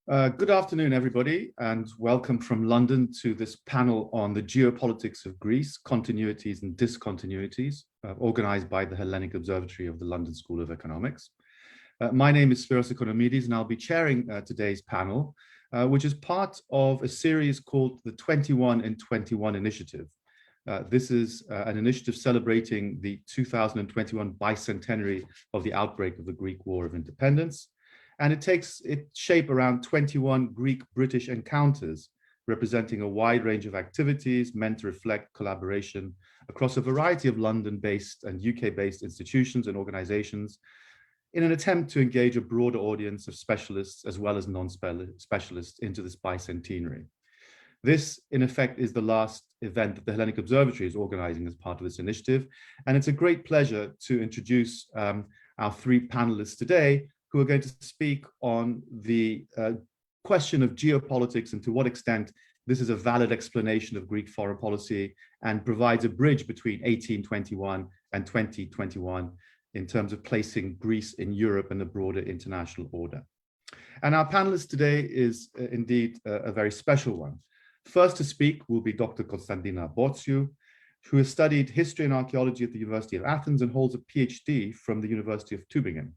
Good afternoon, everybody, and welcome from London to this panel on the geopolitics of Greece, continuities and discontinuities, organized by the Hellenic Observatory of the London School of Economics. My name is Spyros Economides, and I'll be chairing today's panel, which is part of a series called the 21 in 21 Initiative. This is an initiative celebrating the 2021 bicentenary of the outbreak of the Greek War of Independence. And it takes its shape around 21 Greek-British encounters, representing a wide range of activities meant to reflect collaboration across a variety of London-based and UK-based institutions and organizations in an attempt to engage a broader audience of specialists as well as non-specialists into this bicentenary. This, in effect, is the last event that the Hellenic Observatory is organizing as part of this initiative. And it's a great pleasure to introduce our three panelists today, who are going to speak on the question of geopolitics and to what extent this is a valid explanation of Greek foreign policy and provides a bridge between 1821 and 2021 in terms of placing Greece in Europe and the broader international order. And our panelist today is indeed a very special one. First to speak will be Dr. Konstantina Botsiou, who has studied history and archaeology at the University of Athens and holds a PhD from the University of Tübingen.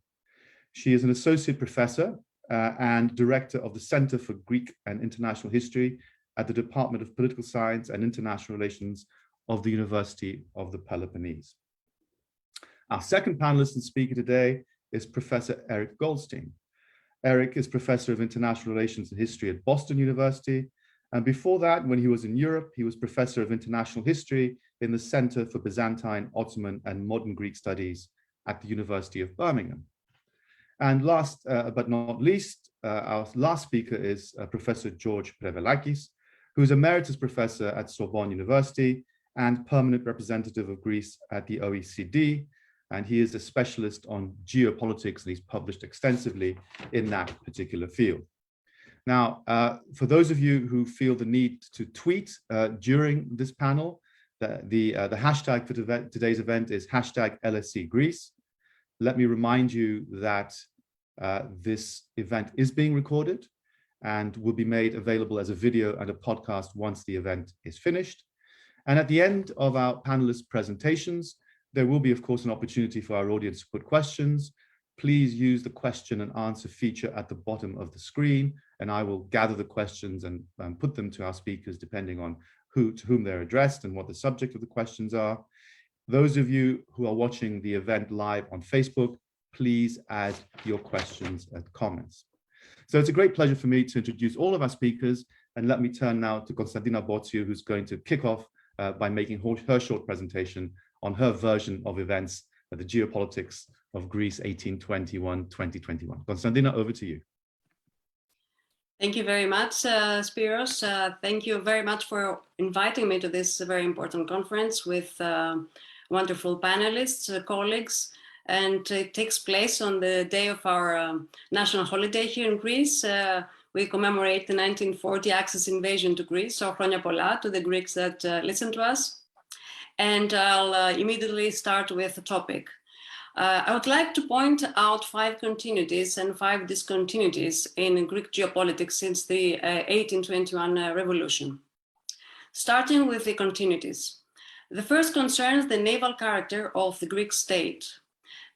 She is an associate professor and director of the Center for Greek and International History at the Department of Political Science and International Relations of the University of the Peloponnese. Our second panelist and speaker today is Professor Erik Goldstein. Erik is Professor of International Relations and History at Boston University. And before that, when he was in Europe, he was Professor of International History in the Center for Byzantine, Ottoman, and Modern Greek Studies at the University of Birmingham. And last but not least, our last speaker is Professor George Prevelakis, who is Emeritus Professor at Sorbonne University and permanent representative of Greece at the OECD. And he is a specialist on geopolitics, and he's published extensively in that particular field. Now, for those of you who feel the need to tweet during this panel, the hashtag for today's event is hashtag LSE Greece. Let me remind you that this event is being recorded and will be made available as a video and a podcast once the event is finished. And at the end of our panelists' presentations, there will be, of course, an opportunity for our audience to put questions. Please use the question and answer feature at the bottom of the screen, and I will gather the questions and put them to our speakers depending on to whom they're addressed and what the subject of the questions are. Those of you who are watching the event live on Facebook, please add your questions and comments. So it's a great pleasure for me to introduce all of our speakers, and let me turn now to Konstantina Botsiou, who's going to kick off by making her short presentation on her version of events at the Geopolitics of Greece 1821-2021. Konstantina, over to you. Thank you very much, Spyros. Thank you very much for inviting me to this very important conference with wonderful panelists, colleagues, and it takes place on the day of our national holiday here in Greece. We commemorate the 1940 Axis invasion to Greece, so Chronia Polla to the Greeks that listen to us. And I'll immediately start with the topic. I would like to point out 5 continuities and 5 discontinuities in Greek geopolitics since the 1821 revolution. Starting with the continuities. The first concerns the naval character of the Greek state.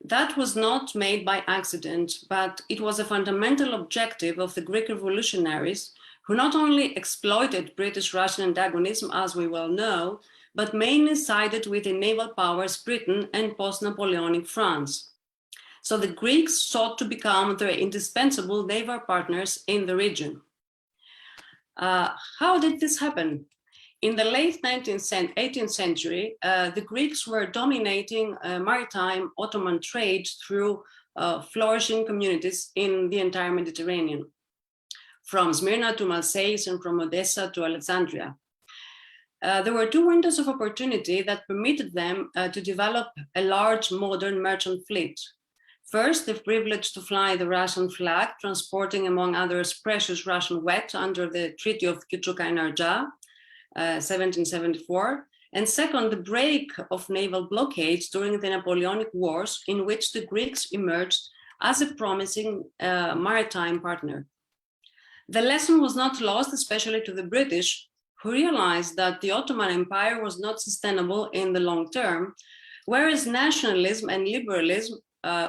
That was not made by accident, but it was a fundamental objective of the Greek revolutionaries, who not only exploited British-Russian antagonism, as we well know, but mainly sided with the naval powers Britain and post-Napoleonic France. So the Greeks sought to become their indispensable naval partners in the region. How did this happen? In the late 18th century, the Greeks were dominating maritime Ottoman trade through flourishing communities in the entire Mediterranean, from Smyrna to Marseille and from Odessa to Alexandria. There were 2 windows of opportunity that permitted them to develop a large modern merchant fleet. First, the privilege to fly the Russian flag, transporting, among others, precious Russian wheat under the Treaty of Küçük-Kaynarca, 1774. And second, the break of naval blockades during the Napoleonic Wars, in which the Greeks emerged as a promising maritime partner. The lesson was not lost, especially to the British, who realized that the Ottoman Empire was not sustainable in the long term, whereas nationalism and liberalism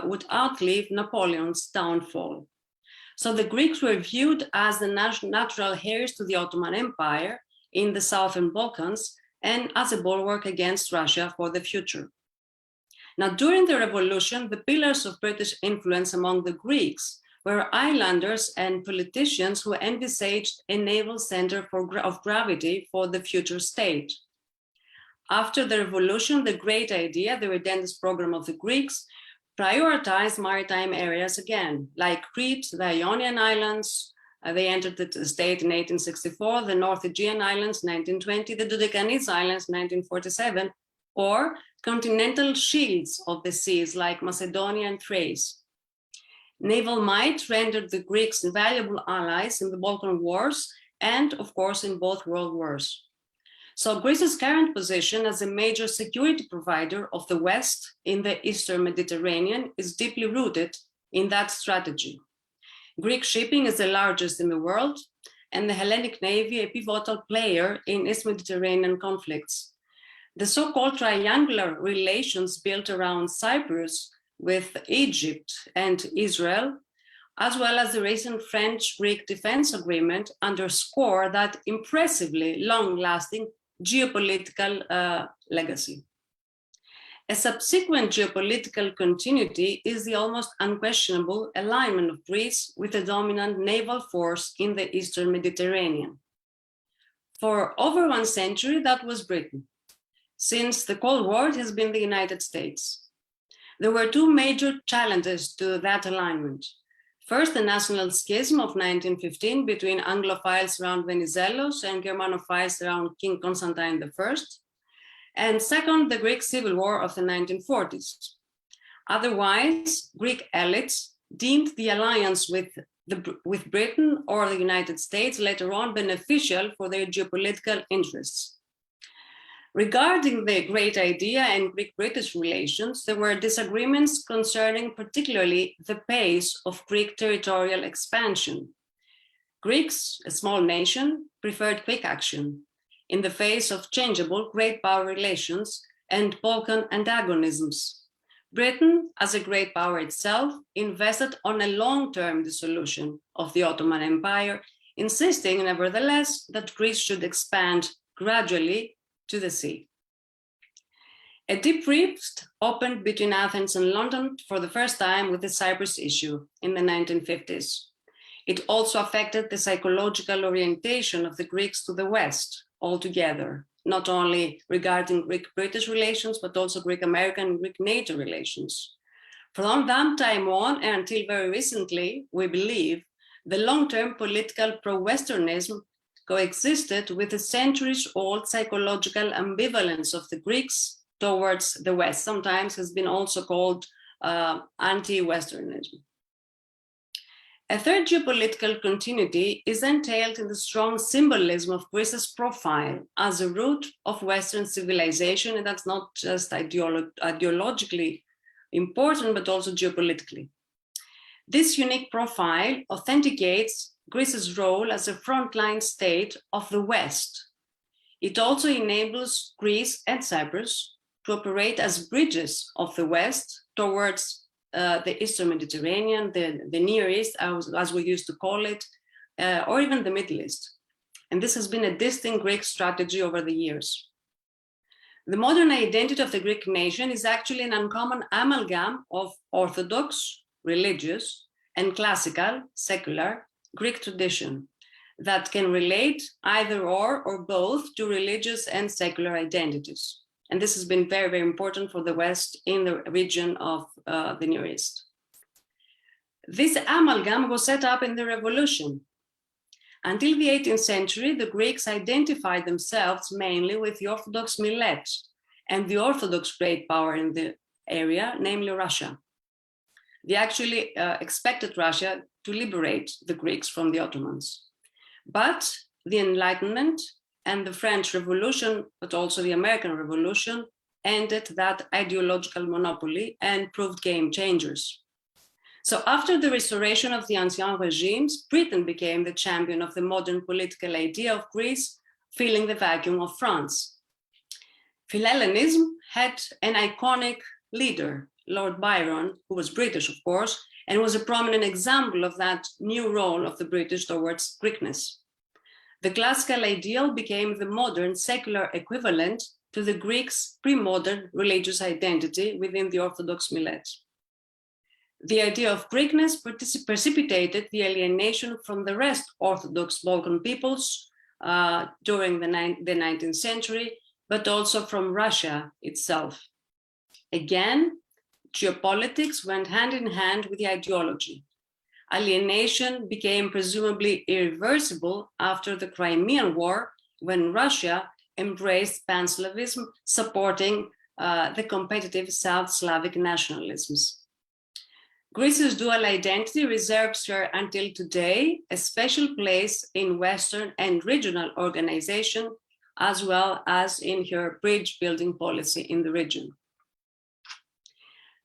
would outlive Napoleon's downfall. So the Greeks were viewed as the natural heirs to the Ottoman Empire in the Southern Balkans and as a bulwark against Russia for the future. Now, during the revolution, the pillars of British influence among the Greeks were islanders and politicians who envisaged a naval center of gravity for the future state. After the revolution, the great idea, the Redendus program of the Greeks, prioritized maritime areas again, like Crete, the Ionian Islands. They entered the state in 1864, the North Aegean Islands, 1920, the Dodecanides Islands, 1947, or continental shields of the seas like Macedonia and Thrace. Naval might rendered the Greeks invaluable allies in the Balkan Wars and, of course, in both world wars. So Greece's current position as a major security provider of the West in the Eastern Mediterranean is deeply rooted in that strategy. Greek shipping is the largest in the world, and the Hellenic Navy a pivotal player in East Mediterranean conflicts. The so-called triangular relations built around Cyprus with Egypt and Israel, as well as the recent French-Greek defense agreement, underscore that impressively long-lasting geopolitical legacy. A subsequent geopolitical continuity is the almost unquestionable alignment of Greece with the dominant naval force in the Eastern Mediterranean. For over 1 century, that was Britain. Since the Cold War, it has been the United States. There were two major challenges to that alignment. First, the national schism of 1915 between Anglophiles around Venizelos and Germanophiles around King Constantine I. And second, the Greek Civil War of the 1940s. Otherwise, Greek elites deemed the alliance with Britain or the United States later on beneficial for their geopolitical interests. Regarding the great idea and Greek-British relations, there were disagreements concerning particularly the pace of Greek territorial expansion. Greeks, a small nation, preferred quick action in the face of changeable great power relations and Balkan antagonisms. Britain, as a great power itself, invested on a long-term dissolution of the Ottoman Empire, insisting nevertheless that Greece should expand gradually to the sea. A deep rift opened between Athens and London for the first time with the Cyprus issue in the 1950s. It also affected the psychological orientation of the Greeks to the West altogether, not only regarding Greek-British relations, but also Greek-American and Greek-NATO relations. From that time on, and until very recently, we believe, the long-term political pro-Westernism coexisted with the centuries-old psychological ambivalence of the Greeks towards the West, sometimes has been also called anti-Westernism. A third geopolitical continuity is entailed in the strong symbolism of Greece's profile as a root of Western civilization, and that's not just ideologically important, but also geopolitically. This unique profile authenticates Greece's role as a frontline state of the West. It also enables Greece and Cyprus to operate as bridges of the West towards the Eastern Mediterranean, the Near East, as we used to call it, or even the Middle East. And this has been a distinct Greek strategy over the years. The modern identity of the Greek nation is actually an uncommon amalgam of Orthodox, religious, and classical, secular Greek tradition that can relate either or both to religious and secular identities. And this has been very, very important for the West in the region of the Near East. This amalgam was set up in the revolution. Until the 18th century, the Greeks identified themselves mainly with the Orthodox millet and the Orthodox great power in the area, namely Russia. They actually expected Russia to liberate the Greeks from the Ottomans. But the Enlightenment and the French Revolution, but also the American Revolution, ended that ideological monopoly and proved game changers. So after the restoration of the ancien regimes, Britain became the champion of the modern political idea of Greece, filling the vacuum of France. Philhellenism had an iconic leader, Lord Byron, who was British, of course, and was a prominent example of that new role of the British towards Greekness. The classical ideal became the modern secular equivalent to the Greeks' pre-modern religious identity within the Orthodox millet. The idea of Greekness precipitated the alienation from the rest Orthodox Balkan peoples during the 19th century, but also from Russia itself. Again, geopolitics went hand in hand with the ideology. Alienation became presumably irreversible after the Crimean War, when Russia embraced Pan-Slavism, supporting the competitive South Slavic nationalisms. Greece's dual identity reserves her until today a special place in Western and regional organization, as well as in her bridge-building policy in the region.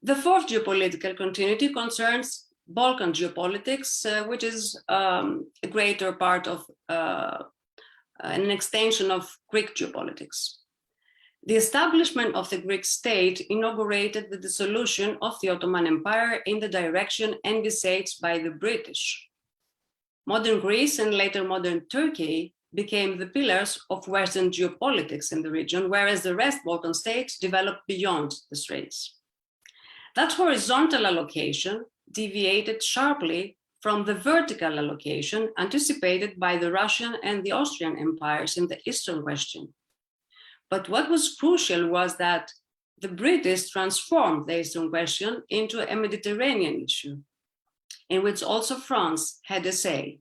The fourth geopolitical continuity concerns Balkan geopolitics, which is a greater part of an extension of Greek geopolitics. The establishment of the Greek state inaugurated the dissolution of the Ottoman Empire in the direction envisaged by the British. Modern Greece and later modern Turkey became the pillars of Western geopolitics in the region, whereas the rest Balkan states developed beyond the straits. That horizontal allocation deviated sharply from the vertical allocation anticipated by the Russian and the Austrian empires in the Eastern question. But what was crucial was that the British transformed the Eastern question into a Mediterranean issue, in which also France had a say.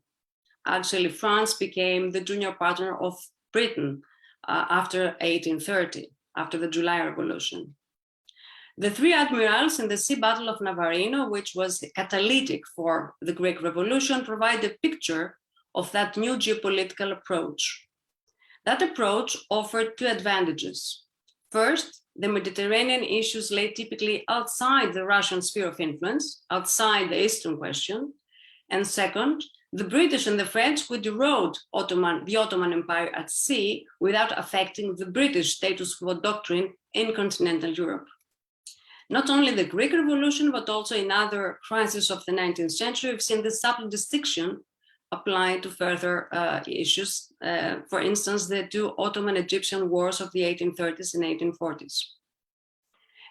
Actually, France became the junior partner of Britain after 1830, after the July Revolution. The three admirals in the Sea Battle of Navarino, which was catalytic for the Greek Revolution, provide a picture of that new geopolitical approach. That approach offered two advantages. First, the Mediterranean issues lay typically outside the Russian sphere of influence, outside the Eastern question. And second, the British and the French could erode the Ottoman Empire at sea without affecting the British status quo doctrine in continental Europe. Not only the Greek Revolution, but also in other crises of the 19th century, we've seen this subtle distinction applied to further issues. For instance, the two Ottoman-Egyptian wars of the 1830s and 1840s.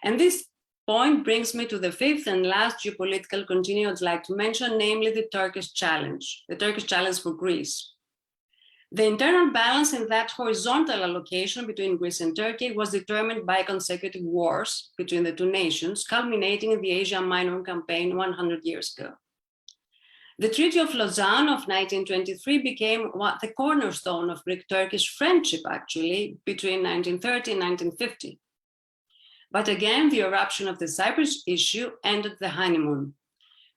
And this point brings me to the fifth and last geopolitical continuity I'd like to mention, namely the Turkish challenge for Greece. The internal balance in that horizontal allocation between Greece and Turkey was determined by consecutive wars between the two nations, culminating in the Asia Minor campaign 100 years ago. The Treaty of Lausanne of 1923 became the cornerstone of Greek-Turkish friendship, actually, between 1930 and 1950. But again, the eruption of the Cyprus issue ended the honeymoon,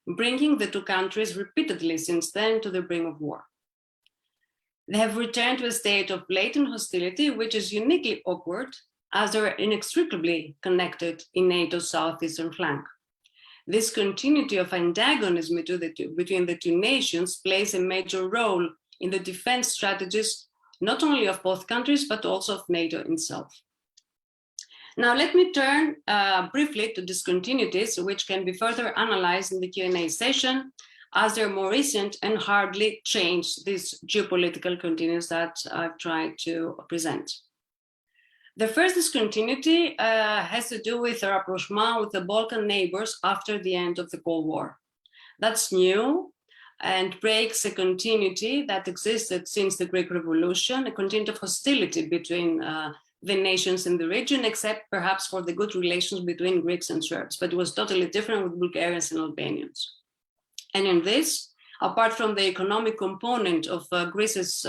bringing the two countries repeatedly since then to the brink of war. They have returned to a state of blatant hostility, which is uniquely awkward, as they are inextricably connected in NATO's southeastern flank. This continuity of antagonism between the two nations plays a major role in the defense strategies, not only of both countries, but also of NATO itself. Now, let me turn briefly to discontinuities, which can be further analyzed in the Q&A session, as they're more recent and hardly change these geopolitical continuities that I've tried to present. The first discontinuity has to do with the rapprochement with the Balkan neighbors after the end of the Cold War. That's new and breaks a continuity that existed since the Greek Revolution, a continuity of hostility between the nations in the region, except perhaps for the good relations between Greeks and Serbs, but it was totally different with Bulgarians and Albanians. And in this, apart from the economic component of Greece's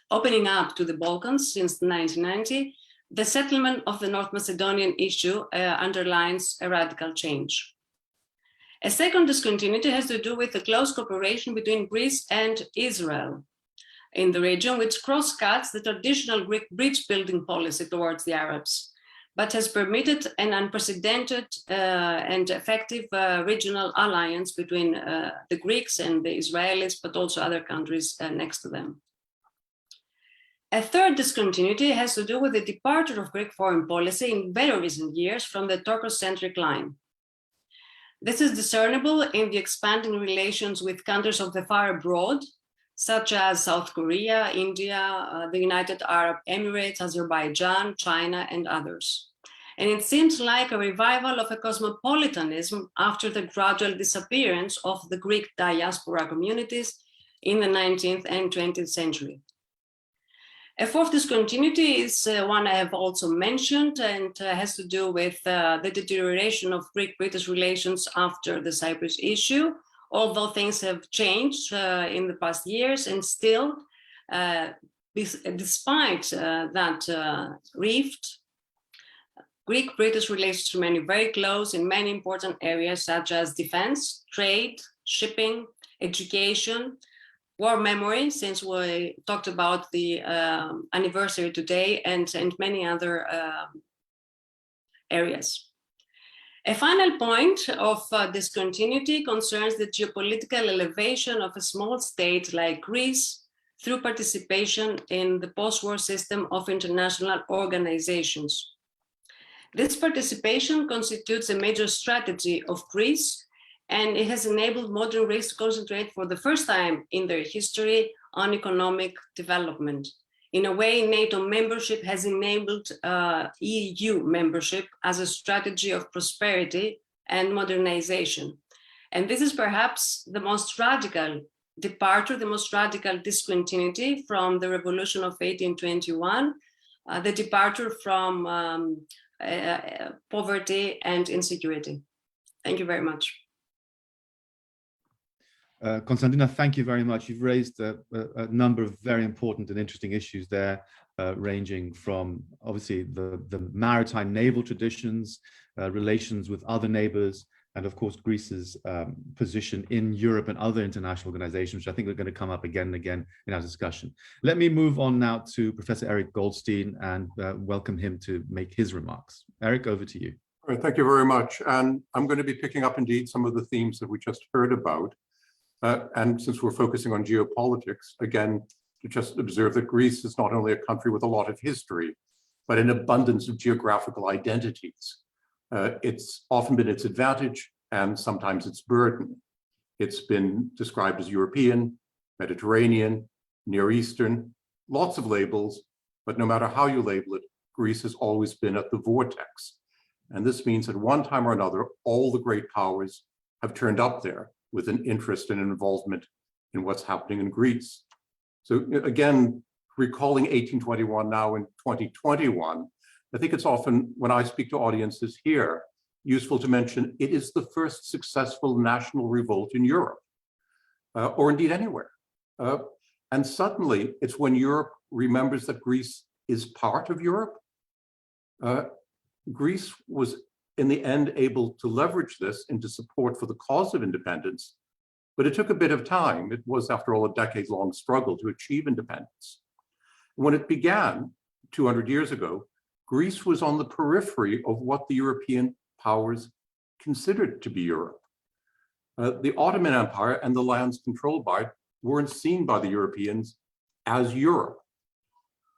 opening up to the Balkans since 1990, the settlement of the North Macedonian issue underlines a radical change. A second discontinuity has to do with the close cooperation between Greece and Israel in the region, which cross-cuts the traditional Greek bridge-building policy towards the Arabs. but has permitted an unprecedented and effective regional alliance between the Greeks and the Israelis, but also other countries next to them. A third discontinuity has to do with the departure of Greek foreign policy in very recent years from the Turco-centric line. This is discernible in the expanding relations with countries of the far abroad, such as South Korea, India, the United Arab Emirates, Azerbaijan, China, and others. And it seems like a revival of a cosmopolitanism after the gradual disappearance of the Greek diaspora communities in the 19th and 20th century. A fourth discontinuity is one I have also mentioned and has to do with the deterioration of Greek-British relations after the Cyprus issue, although things have changed in the past years, and still, despite that rift, Greek-British relations remain very close in many important areas such as defense, trade, shipping, education, war memory, since we talked about the anniversary today, and many other areas. A final point of discontinuity concerns the geopolitical elevation of a small state like Greece through participation in the post-war system of international organizations. This participation constitutes a major strategy of Greece, and it has enabled modern Greece to concentrate for the first time in their history on economic development. In a way, NATO membership has enabled EU membership as a strategy of prosperity and modernization. And this is perhaps the most radical departure, the most radical discontinuity from the revolution of 1821, the departure from poverty and insecurity. Thank you very much. Konstantina, thank you very much. You've raised a number of very important and interesting issues there, ranging from obviously the maritime naval traditions, relations with other neighbors, and of course Greece's position in Europe and other international organizations, which I think are going to come up again and again in our discussion. Let me move on now to Professor Erik Goldstein and welcome him to make his remarks. Erik, over to you. All right, thank you very much. And I'm going to be picking up indeed some of the themes that we just heard about. And since we're focusing on geopolitics, again, to just observe that Greece is not only a country with a lot of history, but an abundance of geographical identities. It's often been its advantage and sometimes its burden. It's been described as European, Mediterranean, Near Eastern, lots of labels, but no matter how you label it, Greece has always been at the vortex. And this means at one time or another, all the great powers have turned up there with an interest and involvement in what's happening in Greece. So again, recalling 1821 now in 2021, I think it's often, when I speak to audiences here, useful to mention it is the first successful national revolt in Europe, or indeed anywhere. And suddenly, it's when Europe remembers that Greece is part of Europe. Greece was in the end able to leverage this into support for the cause of independence, but it took a bit of time. It was, after all, a decade-long struggle to achieve independence. When it began 200 years ago, Greece was on the periphery of what the European powers considered to be Europe. The Ottoman Empire and the lands controlled by it weren't seen by the Europeans as Europe.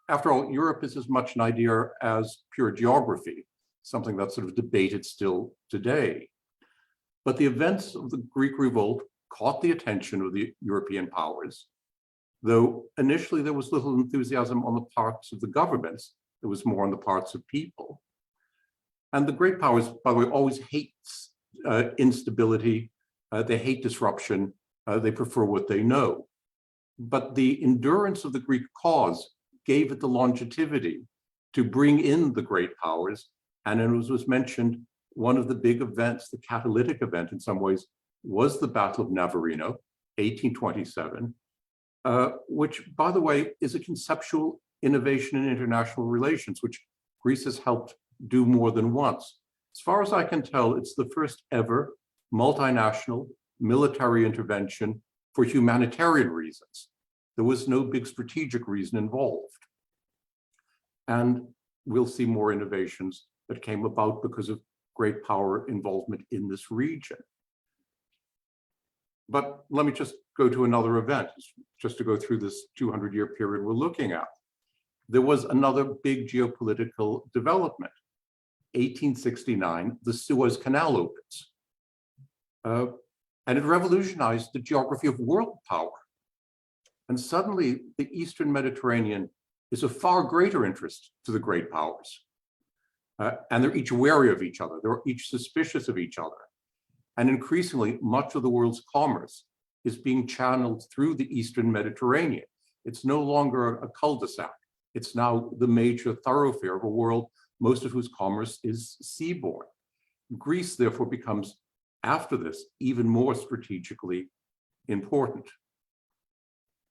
After all, Europe is as much an idea as pure geography, something that's sort of debated still today. But the events of the Greek revolt caught the attention of the European powers, though initially there was little enthusiasm on the parts of the governments. There was more on the parts of people. And the great powers, by the way, always hate instability. They hate disruption. They prefer what they know. But the endurance of the Greek cause gave it the longevity to bring in the great powers. And as was mentioned, one of the big events, the catalytic event in some ways, was the Battle of Navarino, 1827, which, by the way, is a conceptual innovation in international relations, which Greece has helped do more than once. As far as I can tell, it's the first ever multinational military intervention for humanitarian reasons. There was no big strategic reason involved. And we'll see more innovations that came about because of great power involvement in this region. But let me just go to another event, just to go through this 200-year period we're looking at. There was another big geopolitical development. 1869, the Suez Canal opens. And it revolutionized the geography of world power. And suddenly, the Eastern Mediterranean is of far greater interest to the great powers. And they're each wary of each other. They're each suspicious of each other. And increasingly, much of the world's commerce is being channeled through the Eastern Mediterranean. It's no longer a cul-de-sac. It's now the major thoroughfare of a world, most of whose commerce is seaborne. Greece, therefore, becomes, after this, even more strategically important,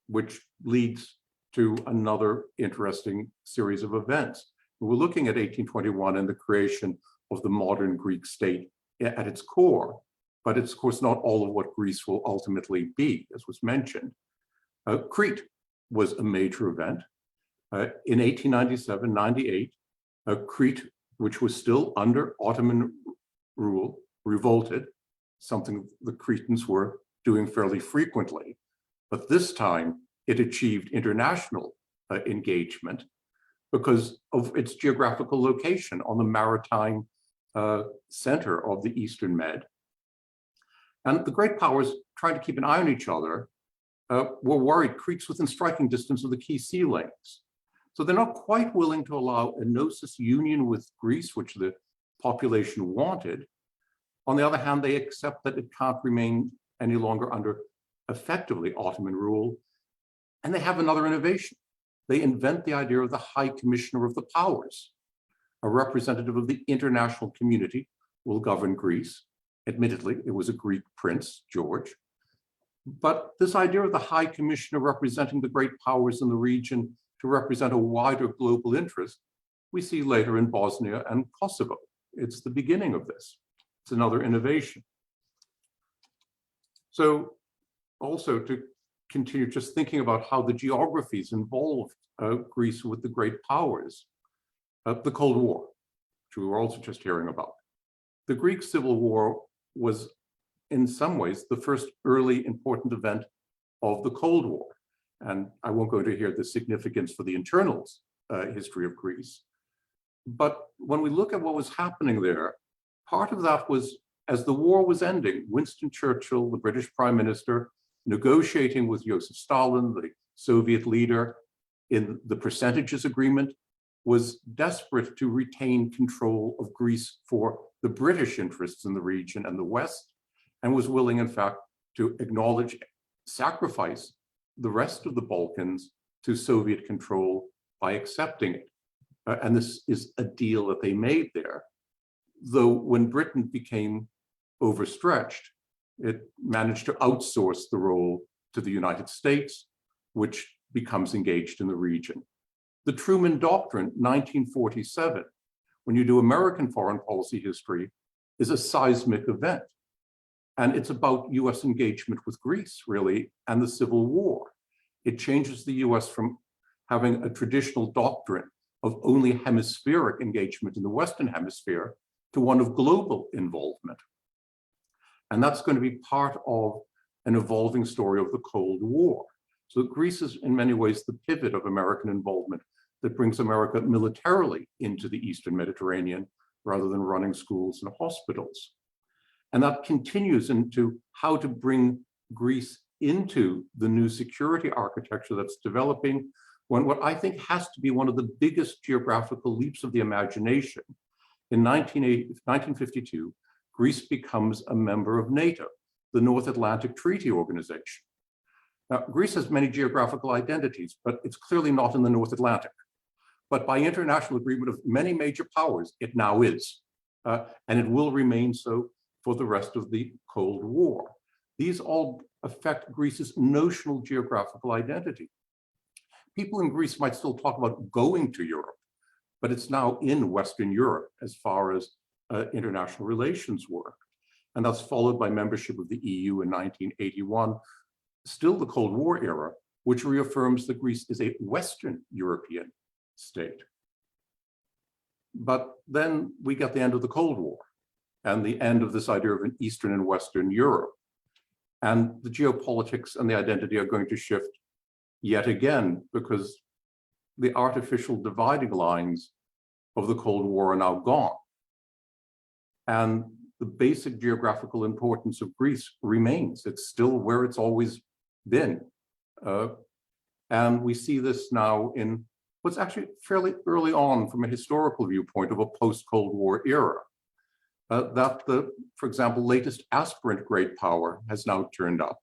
which leads to another interesting series of events. We're looking at 1821 and the creation of the modern Greek state at its core, but it's, of course, not all of what Greece will ultimately be, as was mentioned. Crete was a major event. In 1897-98, Crete, which was still under Ottoman rule, revolted, something the Cretans were doing fairly frequently. But this time, it achieved international engagement because of its geographical location on the maritime center of the Eastern Med. And the great powers, trying to keep an eye on each other, were worried Crete's within striking distance of the key sea lanes. So they're not quite willing to allow a gnosis union with Greece, which the population wanted. On the other hand, they accept that it can't remain any longer under effectively Ottoman rule. And they have another innovation. They invent the idea of the High Commissioner of the Powers. A representative of the international community will govern Greece. Admittedly, it was a Greek prince, George. But this idea of the High Commissioner representing the great powers in the region to represent a wider global interest, we see later in Bosnia and Kosovo. It's the beginning of this. It's another innovation. So also to continue just thinking about how the geographies involved Greece with the great powers, the Cold War, which we were also just hearing about. The Greek Civil War was in some ways the first early important event of the Cold War. And I won't go into here the significance for the internal history of Greece. But when we look at what was happening there, part of that was, as the war was ending, Winston Churchill, the British Prime Minister, negotiating with Joseph Stalin, the Soviet leader, in the percentages agreement, was desperate to retain control of Greece for the British interests in the region and the West, and was willing, in fact, to acknowledge, sacrifice the rest of the Balkans to Soviet control by accepting it. And this is a deal that they made there. Though when Britain became overstretched, it managed to outsource the role to the United States, which becomes engaged in the region. The Truman Doctrine, 1947, when you do American foreign policy history, is a seismic event. And it's about US engagement with Greece, really, and the Civil War. It changes the US from having a traditional doctrine of only hemispheric engagement in the Western Hemisphere to one of global involvement. And that's going to be part of an evolving story of the Cold War. So Greece is in many ways the pivot of American involvement that brings America militarily into the Eastern Mediterranean rather than running schools and hospitals. And that continues into how to bring Greece into the new security architecture that's developing, when what I think has to be one of the biggest geographical leaps of the imagination. In 1952, Greece becomes a member of NATO, the North Atlantic Treaty Organization. Now, Greece has many geographical identities, but it's clearly not in the North Atlantic. But by international agreement of many major powers, it now is. And it will remain so for the rest of the Cold War. These all affect Greece's notional geographical identity. People in Greece might still talk about going to Europe, but it's now in Western Europe as far as international relations work. And that's followed by membership of the EU in 1981, still the Cold War era, which reaffirms that Greece is a Western European state. But then we get the end of the Cold War and the end of this idea of an Eastern and Western Europe. And the geopolitics and the identity are going to shift yet again, because the artificial dividing lines of the Cold War are now gone. And the basic geographical importance of Greece remains. It's still where it's always been. And we see this now in what's actually fairly early on from a historical viewpoint of a post-Cold War era. That the, for example, latest aspirant great power has now turned up.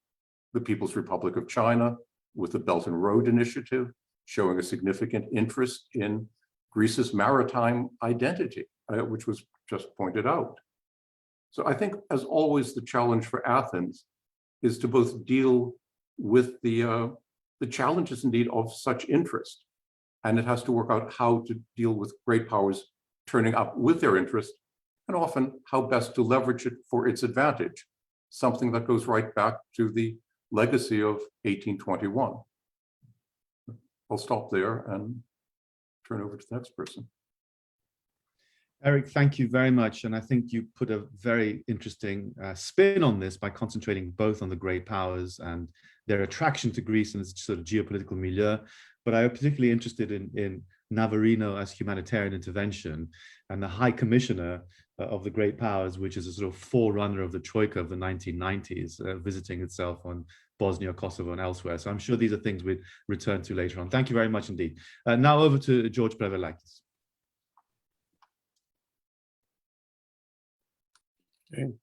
The People's Republic of China with the Belt and Road Initiative, showing a significant interest in Greece's maritime identity, which was just pointed out. So I think, as always, the challenge for Athens is to both deal with the challenges indeed of such interest, and it has to work out how to deal with great powers turning up with their interest, and often how best to leverage it for its advantage, something that goes right back to the legacy of 1821. I'll stop there and turn over to the next person. Erik, thank you very much. And I think you put a very interesting spin on this by concentrating both on the great powers and their attraction to Greece and its sort of geopolitical milieu. But I'm particularly interested in Navarino as humanitarian intervention and the High Commissioner of the great powers, which is a sort of forerunner of the Troika of the 1990s, visiting itself on Bosnia, Kosovo, and elsewhere. So I'm sure these are things we'd return to later on. Thank you very much indeed. Now over to George Prevelakis. Okay.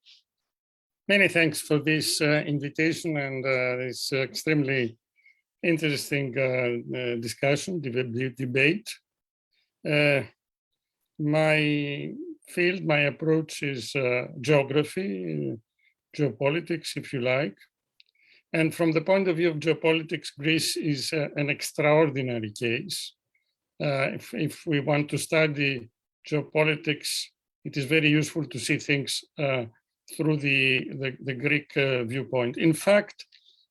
Many thanks for this invitation and this extremely interesting discussion, debate. My field, my approach is geography, geopolitics, if you like. And from the point of view of geopolitics, Greece is an extraordinary case. If we want to study geopolitics, it is very useful to see things through the Greek viewpoint. In fact,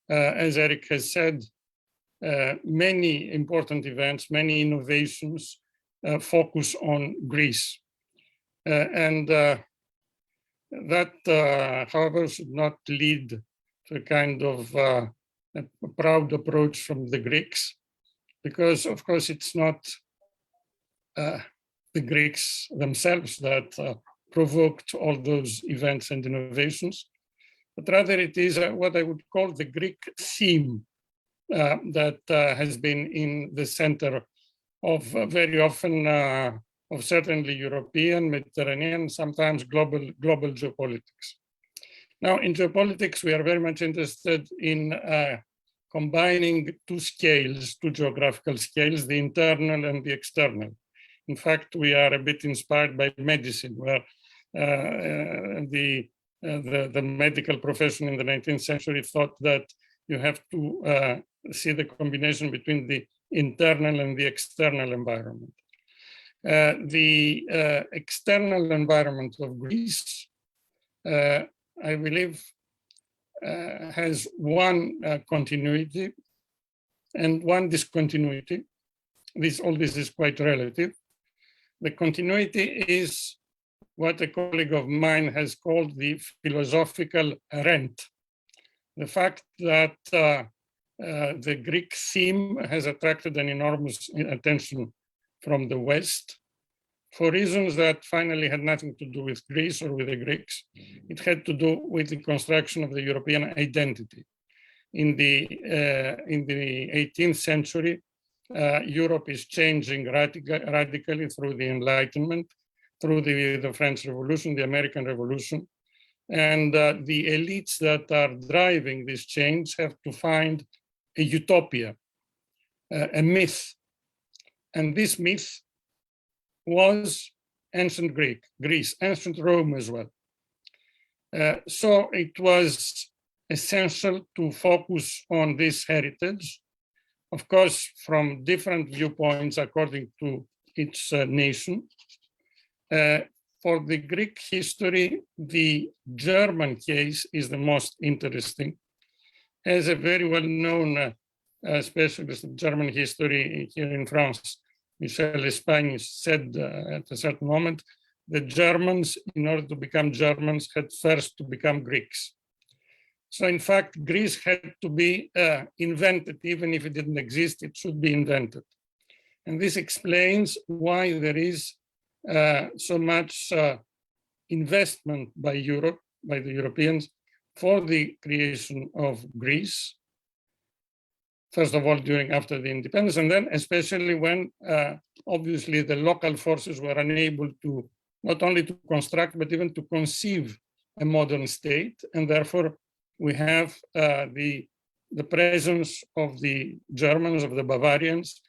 as Erik has said, many important events, many innovations focus on Greece. And that, however, should not lead to a kind of a proud approach from the Greeks, because, of course, it's not the Greeks themselves that provoked all those events and innovations, but rather it is what I would call the Greek theme that has been in the center of very often of certainly European, Mediterranean, sometimes global geopolitics. Now, in geopolitics, we are very much interested in combining two scales, two geographical scales, the internal and the external. In fact, we are a bit inspired by medicine, where the medical profession in the 19th century thought that you have to see the combination between the internal and the external environment. The external environment of Greece, I believe, has one continuity and one discontinuity. All this is quite relative. The continuity is what a colleague of mine has called the philosophical rent. The fact that the Greek theme has attracted an enormous attention from the West for reasons that finally had nothing to do with Greece or with the Greeks. It had to do with the construction of the European identity. In the 18th century, Europe is changing radically through the Enlightenment, through the French Revolution, the American Revolution. And the elites that are driving this change have to find a utopia, a myth. And this myth was ancient Greece, ancient Rome as well. So it was essential to focus on this heritage, of course, from different viewpoints according to its nation. For the Greek history, the German case is the most interesting. As a very well-known specialist of German history here in France, Michel Espagne said at a certain moment, the Germans, in order to become Germans, had first to become Greeks. So in fact, Greece had to be invented. Even if it didn't exist, it should be invented. And this explains why there is so much investment by Europe, by the Europeans, for the creation of Greece. First of all, after the independence, and then especially when obviously the local forces were unable to not only to construct, but even to conceive a modern state. And therefore, we have the presence of the Germans, of the Bavarians,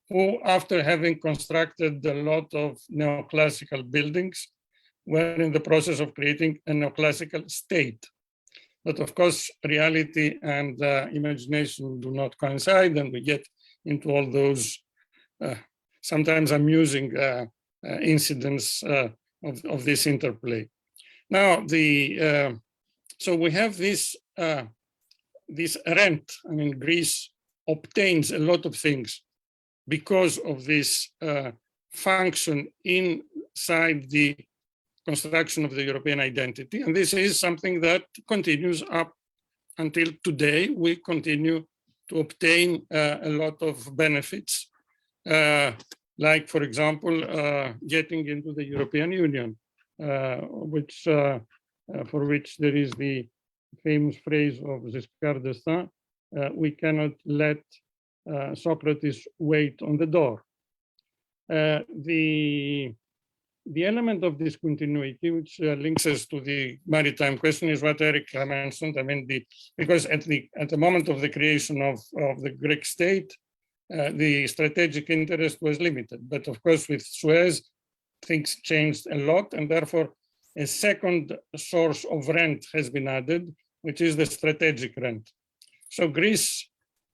who, after having constructed a lot of neoclassical buildings, were in the process of creating a neoclassical state. But of course, reality and imagination do not coincide, and we get into all those sometimes amusing incidents of this interplay. Now, so we have this rent. I mean, Greece obtains a lot of things because of this function inside the construction of the European identity. And this is something that continues up until today. We continue to obtain a lot of benefits, like, for example, getting into the European Union, for which there is the famous phrase of Giscard d'Estaing, we cannot let Socrates wait on the door. The element of discontinuity, which links us to the maritime question, is what Erik mentioned. I mean, because at the moment of the creation of the Greek state, the strategic interest was limited. But of course, with Suez, things changed a lot, and therefore a second source of rent has been added, which is the strategic rent. So Greece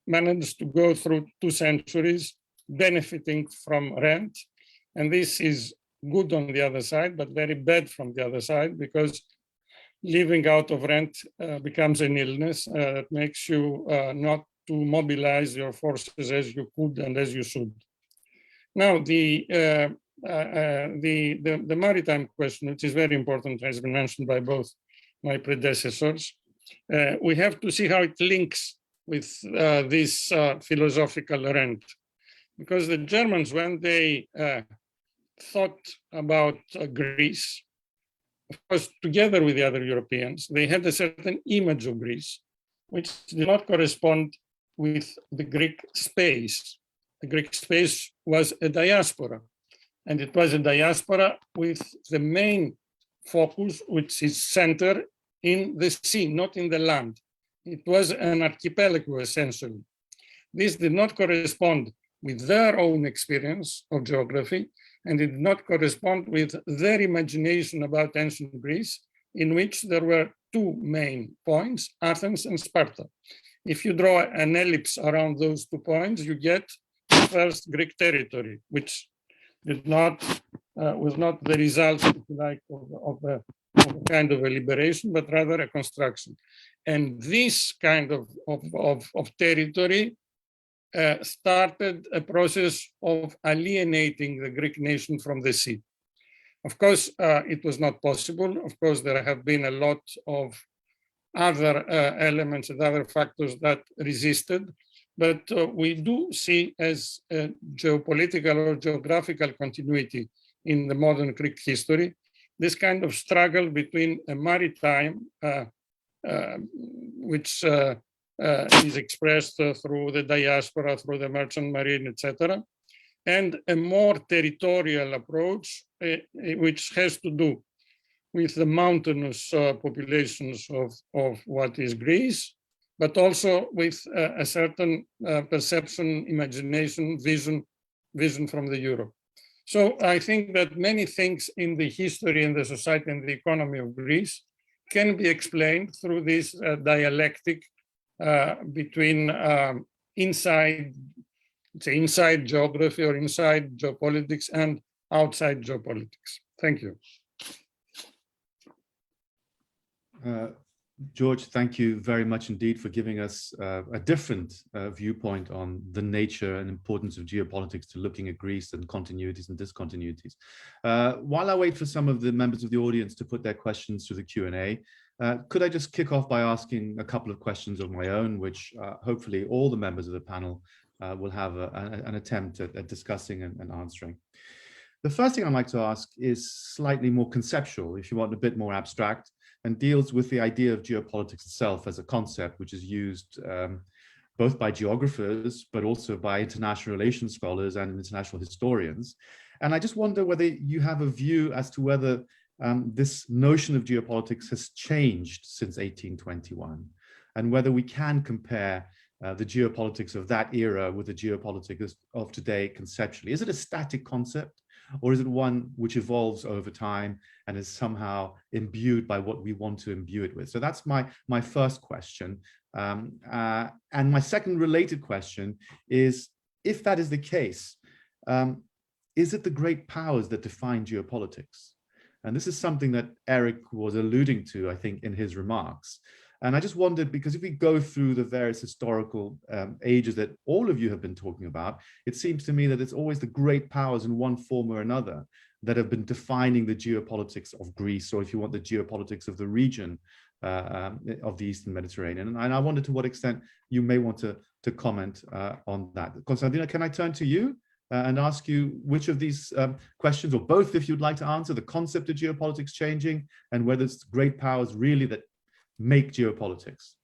managed to go through 2 centuries benefiting from rent, and this is good on the other side, but very bad from the other side, because living out of rent becomes an illness that makes you not to mobilize your forces as you could and as you should. Now, the maritime question, which is very important, has been mentioned by both my predecessors. We have to see how it links with this philosophical rent, because the Germans, when they thought about Greece, of course, together with the other Europeans, they had a certain image of Greece, which did not correspond with the Greek space. The Greek space was a diaspora, and it was a diaspora with the main focus, which is centered in the sea, not in the land. It was an archipelago, essentially. This did not correspond with their own experience of geography, and it did not correspond with their imagination about ancient Greece, in which there were 2 main points, Athens and Sparta. If you draw an ellipse around those 2 points, you get the first Greek territory, which did not was not the result, if you like, of a kind of a liberation, but rather a construction. And this kind of territory started a process of alienating the Greek nation from the sea. Of course, it was not possible. Of course, there have been a lot of other elements and other factors that resisted, but we do see as a geopolitical or geographical continuity in the modern Greek history, this kind of struggle between a maritime, which is expressed through the diaspora, through the merchant marine, etc., and a more territorial approach, which has to do with the mountainous populations of what is Greece, but also with a certain perception, imagination, vision from the Europe. So I think that many things in the history and the society and the economy of Greece can be explained through this dialectic between inside geography or inside geopolitics and outside geopolitics. Thank you. George, thank you very much indeed for giving us a different viewpoint on the nature and importance of geopolitics to looking at Greece and continuities and discontinuities. While I wait for some of the members of the audience to put their questions to the Q&A, could I just kick off by asking a couple of questions of my own, which hopefully all the members of the panel will have an attempt at discussing and answering. The first thing I'd like to ask is slightly more conceptual, if you want, a bit more abstract, and deals with the idea of geopolitics itself as a concept, which is used both by geographers, but also by international relations scholars and international historians. And I just wonder whether you have a view as to whether this notion of geopolitics has changed since 1821, and whether we can compare the geopolitics of that era with the geopolitics of today conceptually. Is it a static concept, or is it one which evolves over time and is somehow imbued by what we want to imbue it with? So that's my first question. And my second related question is, if that is the case, is it the great powers that define geopolitics? And this is something that Erik was alluding to, I think, in his remarks. And I just wondered, because if we go through the various historical ages that all of you have been talking about, it seems to me that it's always the great powers in one form or another that have been defining the geopolitics of Greece, or if you want, the geopolitics of the region of the Eastern Mediterranean. And I wonder to what extent you may want to comment on that. Konstantina, can I turn to you and ask you which of these questions, or both if you'd like to answer, the concept of geopolitics changing and whether it's great powers really that make geopolitics?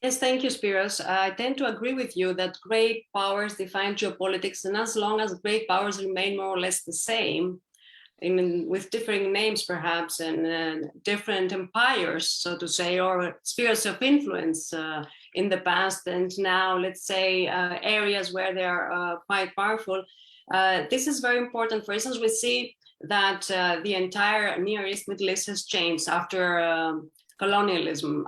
Yes, thank you, Spyros. I tend to agree with you that great powers define geopolitics, and as long as great powers remain more or less the same, with differing names perhaps, and different empires, so to say, or spheres of influence in the past and now, let's say, areas where they are quite powerful. This is very important. For instance, we see that the entire Near East, Middle East has changed after colonialism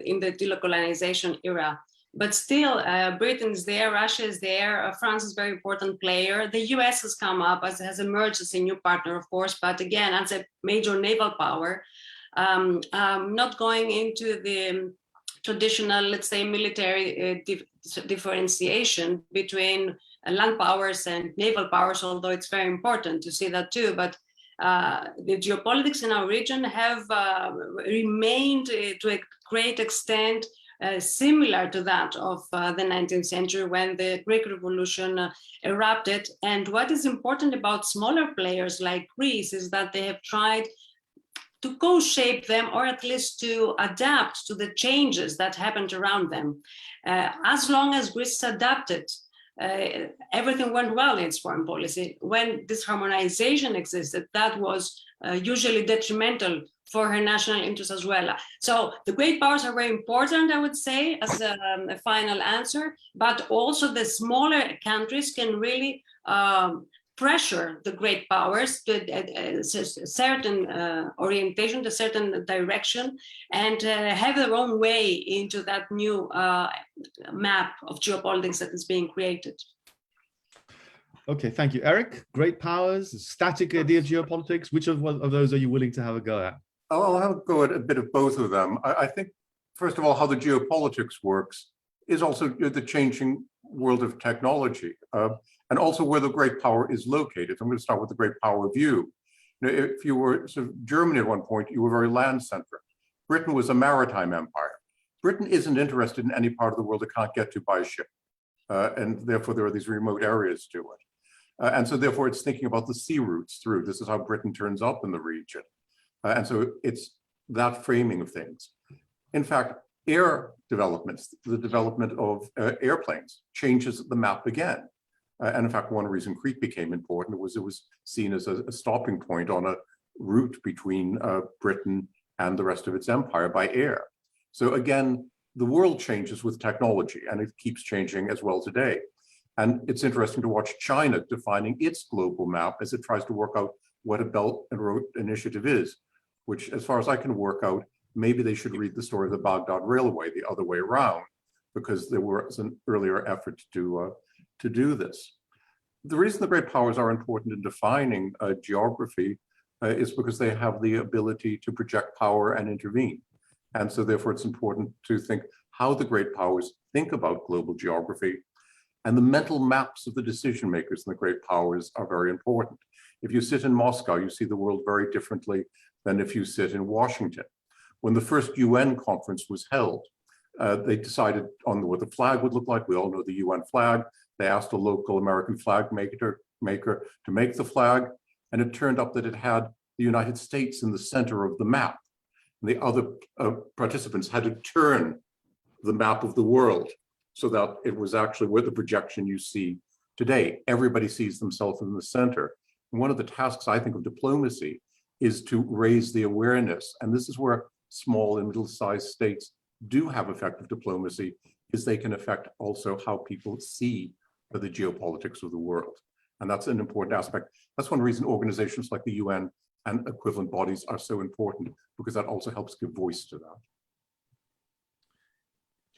in the decolonization era. But still, Britain is there, Russia is there, France is a very important player. The US has come up, has emerged as a new partner, of course, but again, as a major naval power, not going into the traditional, let's say, military differentiation between land powers and naval powers, although it's very important to see that too. But the geopolitics in our region have remained to a great extent similar to that of the 19th century, when the Greek Revolution erupted. And what is important about smaller players like Greece is that they have tried to co-shape them, or at least to adapt to the changes that happened around them. As long as Greece adapted, everything went well in its foreign policy. When this harmonization existed, that was usually detrimental for her national interests as well. So the great powers are very important, I would say, as a final answer, but also the smaller countries can really pressure the great powers to a certain orientation, to a certain direction, and have their own way into that new map of geopolitics that is being created. Okay, thank you. Erik, great powers, static idea of geopolitics, which of those are you willing to have a go at? I'll have a go at a bit of both of them. I think, first of all, how the geopolitics works is also the changing world of technology, and also where the great power is located. I'm going to start with the great power view. You know, if you were sort of Germany at one point, you were very land-centric. Britain was a maritime empire. Britain isn't interested in any part of the world it can't get to by ship, and therefore there are these remote areas to it. And so therefore it's thinking about the sea routes through. This is how Britain turns up in the region. And so it's that framing of things. In fact, air developments, the development of airplanes changes the map again. And in fact, one reason Crete became important was it was seen as a stopping point on a route between Britain and the rest of its empire by air. So again, the world changes with technology, and it keeps changing as well today. And it's interesting to watch China defining its global map as it tries to work out what a Belt and Road Initiative is, which, as far as I can work out, maybe they should read the story of the Baghdad Railway the other way around, because there was an earlier effort to do this. The reason the great powers are important in defining geography is because they have the ability to project power and intervene. And so therefore it's important to think how the great powers think about global geography. And the mental maps of the decision makers in the great powers are very important. If you sit in Moscow, you see the world very differently than if you sit in Washington. When the first UN conference was held, they decided on what the flag would look like. We all know the UN flag. They asked a local American flag maker to make the flag, and it turned up that it had the United States in the center of the map. And the other participants had to turn the map of the world so that it was actually where the projection you see today. Everybody sees themselves in the center. And one of the tasks, I think, of diplomacy is to raise the awareness. And this is where small and middle-sized states do have effective diplomacy, is they can affect also how people see the geopolitics of the world. And that's an important aspect. That's one reason organizations like the UN and equivalent bodies are so important, because that also helps give voice to that.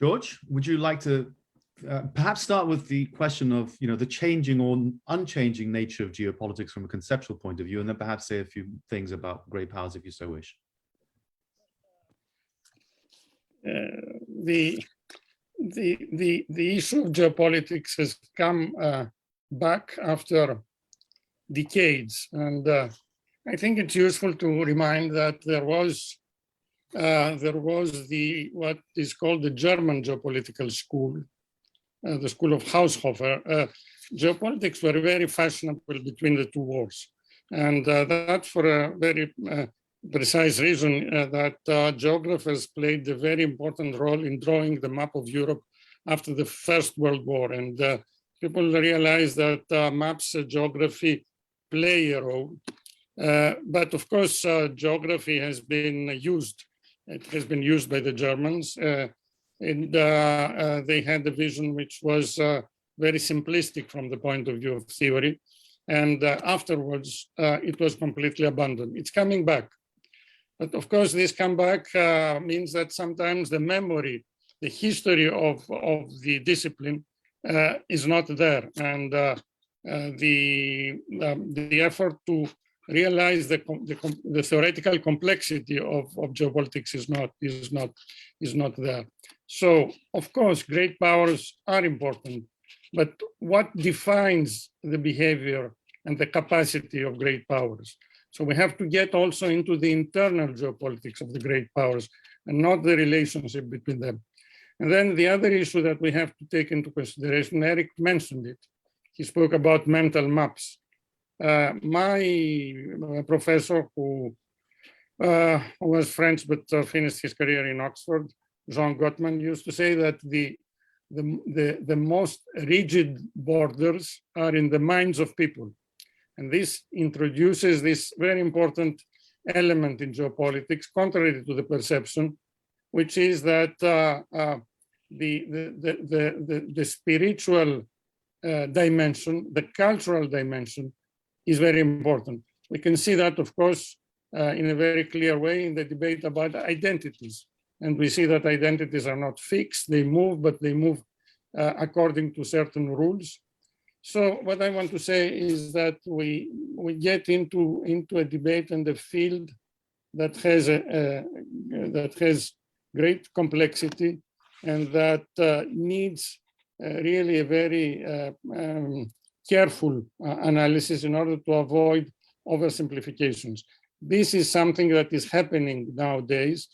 George, would you like to perhaps start with the question of, the changing or unchanging nature of geopolitics from a conceptual point of view, and then perhaps say a few things about great powers, if you so wish. The issue of geopolitics has come back after decades, and I think it's useful to remind that there was what is called the German geopolitical school, the school of Haushofer. Geopolitics were very fashionable between the two wars, and that for a very precise reason, that geographers played a very important role in drawing the map of Europe after the First World War. And people realized that maps of geography play a role. But of course, geography has been used. It has been used by the Germans. And they had a vision which was very simplistic from the point of view of theory. And afterwards, it was completely abandoned. It's coming back. But of course, this comeback means that sometimes the memory, the history of the discipline is not there. And the effort to realize the theoretical complexity of geopolitics is not there. So, of course, great powers are important, but what defines the behavior and the capacity of great powers? So we have to get also into the internal geopolitics of the great powers and not the relationship between them. And then the other issue that we have to take into consideration, Erik mentioned it. He spoke about mental maps. My professor, who was French but finished his career in Oxford, Jean Gottman, used to say that the most rigid borders are in the minds of people. And this introduces this very important element in geopolitics, contrary to the perception, which is that the spiritual dimension, the cultural dimension, is very important. We can see that, of course, in a very clear way in the debate about identities. And we see that identities are not fixed, they move, but they move according to certain rules. So what I want to say is that we get into a debate and a field that has great complexity and that needs really a very careful analysis in order to avoid oversimplifications. This is something that is happening nowadays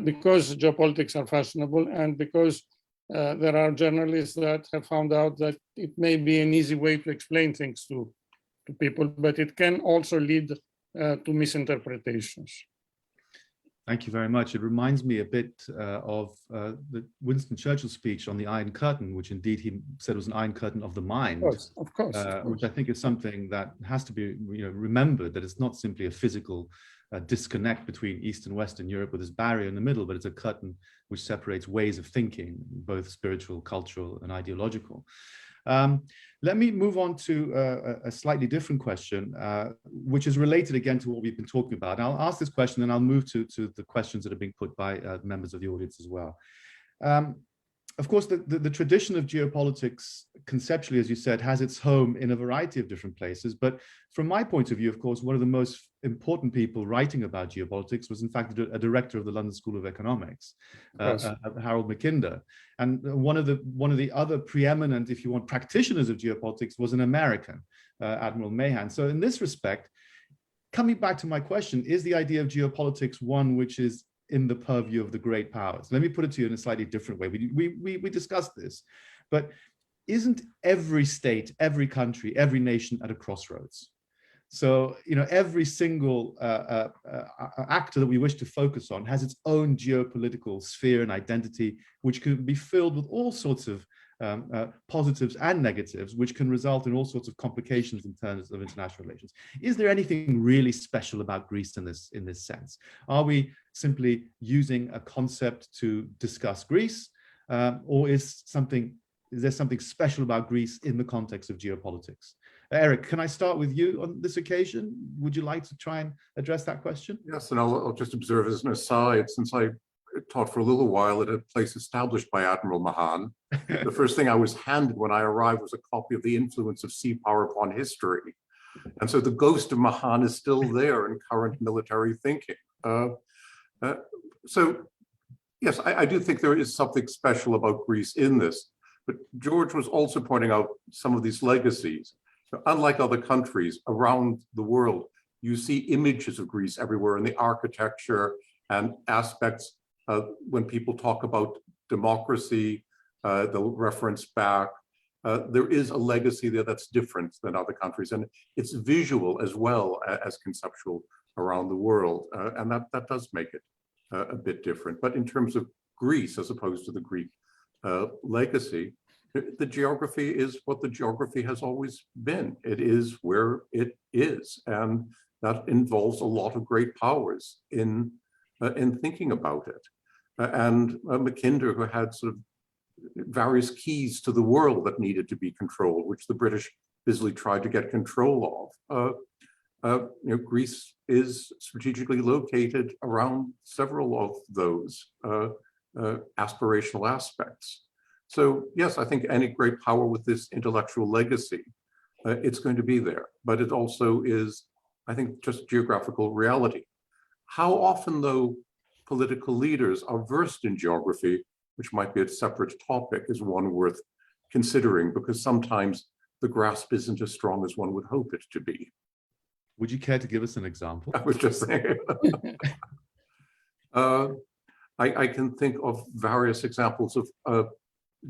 because geopolitics are fashionable and because there are journalists that have found out that it may be an easy way to explain things to people, but it can also lead to misinterpretations. Thank you very much. It reminds me a bit of the Winston Churchill speech on the Iron Curtain, which indeed he said was an Iron Curtain of the mind, of course. Which I think is something that has to be remembered, that it's not simply a physical disconnect between East and Western Europe with this barrier in the middle, but it's a curtain which separates ways of thinking, both spiritual, cultural, and ideological. Let me move on to a slightly different question, which is related again to what we've been talking about. And I'll ask this question, and I'll move to the questions that are being put by members of the audience as well. of course, the tradition of geopolitics, conceptually, as you said, has its home in a variety of different places. But from my point of view, of course, one of the most important people writing about geopolitics was, in fact, a director of the London School of Economics, Harold Mackinder. And one of the other preeminent, if you want, practitioners of geopolitics was an American, Admiral Mahan. So in this respect, coming back to my question, is the idea of geopolitics one which is in the purview of the great powers? Let me put it to you in a slightly different way. We discussed this, but isn't every state, every country, every nation at a crossroads? So, every single actor that we wish to focus on has its own geopolitical sphere and identity, which could be filled with all sorts of positives and negatives, which can result in all sorts of complications in terms of international relations. Is there anything really special about Greece in this sense? Are we simply using a concept to discuss Greece, or is there something special about Greece in the context of geopolitics? Erik, can I start with you on this occasion? Would you like to try and address that question? Yes, and I'll just observe as an aside, since I taught for a little while at a place established by Admiral Mahan, the first thing I was handed when I arrived was a copy of The Influence of Sea Power Upon History. And so the ghost of Mahan is still there in current military thinking. So yes, I do think there is something special about Greece in this, but George was also pointing out some of these legacies. So unlike other countries around the world, you see images of Greece everywhere in the architecture and aspects. When people talk about democracy, they'll reference back. There is a legacy there that's different than other countries, and it's visual as well as conceptual around the world, and that does make it a bit different. But in terms of Greece, as opposed to the Greek legacy, the geography is what the geography has always been. It is where it is, and that involves a lot of great powers in thinking about it. And Mackinder, who had sort of various keys to the world that needed to be controlled, which the British busily tried to get control of. Greece is strategically located around several of those aspirational aspects. So yes, I think any great power with this intellectual legacy, it's going to be there, but it also is, I think, just geographical reality. How often, though, political leaders are versed in geography, which might be a separate topic, is one worth considering, because sometimes the grasp isn't as strong as one would hope it to be. Would you care to give us an example? I was just saying. I can think of various examples of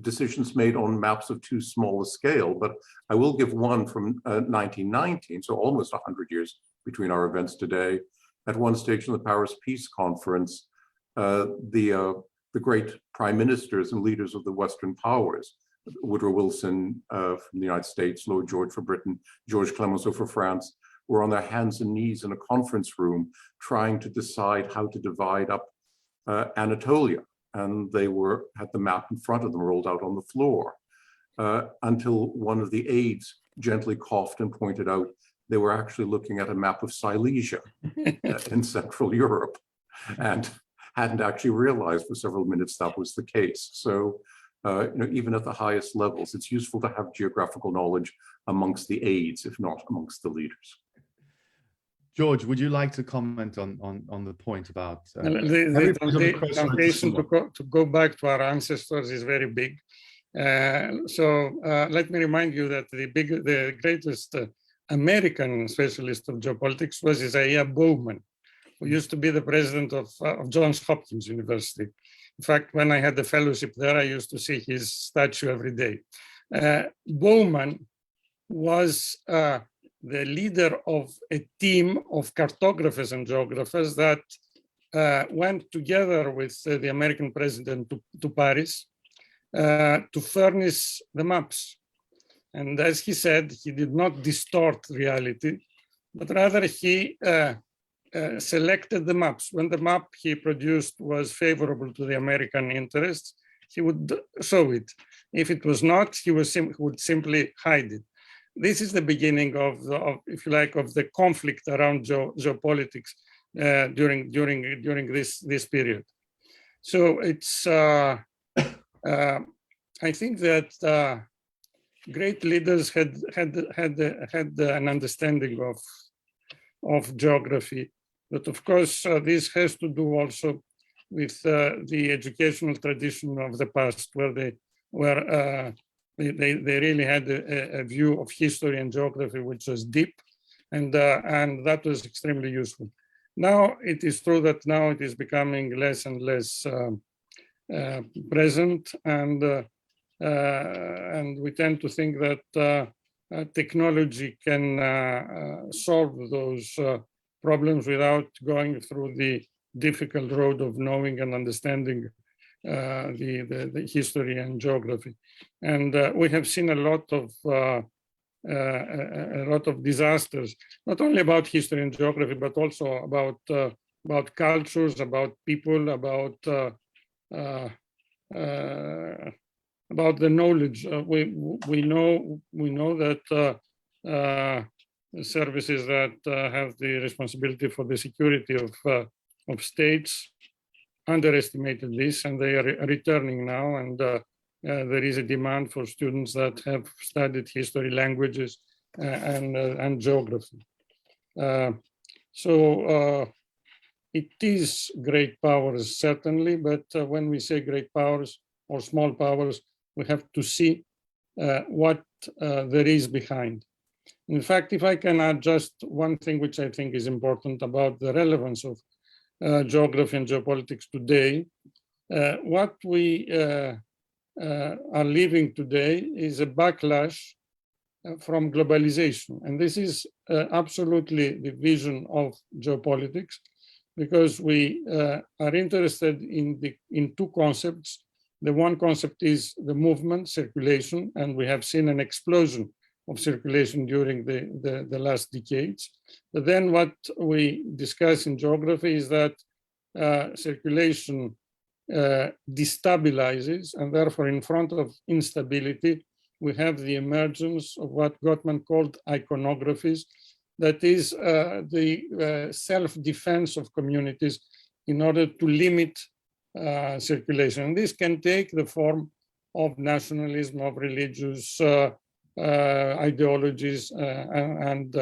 decisions made on maps of too small a scale, but I will give one from 1919, so almost 100 years between our events today. At one stage in the Paris Peace Conference, the great prime ministers and leaders of the Western powers, Woodrow Wilson from the United States, Lloyd George for Britain, Georges Clemenceau for France, were on their hands and knees in a conference room trying to decide how to divide up Anatolia. And they had the map in front of them rolled out on the floor until one of the aides gently coughed and pointed out they were actually looking at a map of Silesia in Central Europe and hadn't actually realized for several minutes that was the case. So even at the highest levels, it's useful to have geographical knowledge amongst the aides, if not amongst the leaders. George, would you like to comment on the point about the temptation to go back to our ancestors is very big. So let me remind you that the greatest American specialist of geopolitics was Isaiah Bowman, who used to be the president of Johns Hopkins University. In fact, when I had the fellowship there, I used to see his statue every day. Bowman was the leader of a team of cartographers and geographers that went together with the American president to Paris to furnish the maps. And as he said, he did not distort reality, but rather he selected the maps. When the map he produced was favorable to the American interests, he would show it. If it was not, he would simply hide it. This is the beginning of if you like, of the conflict around geopolitics during this period. So it's I think that great leaders had an understanding of geography, but of course this has to do also with the educational tradition of the past, where they really had a view of history and geography which was deep, and that was extremely useful. Now it is true that now it is becoming less and less present, and we tend to think that technology can solve those problems without going through the difficult road of knowing and understanding the history and geography. And we have seen a lot of disasters, not only about history and geography, but also about cultures, about people, about the knowledge. We know that the services that have the responsibility for the security of states underestimated this, and they are returning now, and there is a demand for students that have studied history, languages, and geography. So it is great powers, certainly, but when we say great powers or small powers, we have to see what there is behind. In fact, if I can add just one thing which I think is important about the relevance of geography and geopolitics today, what we are living today is a backlash from globalization. And this is absolutely the vision of geopolitics, because we are interested in two concepts. The one concept is the movement, circulation, and we have seen an explosion of circulation during the last decades. But then what we discuss in geography is that circulation destabilizes, and therefore in front of instability, we have the emergence of what Gottman called iconographies, that is the self-defense of communities in order to limit circulation. And this can take the form of nationalism, of religious ideologies, and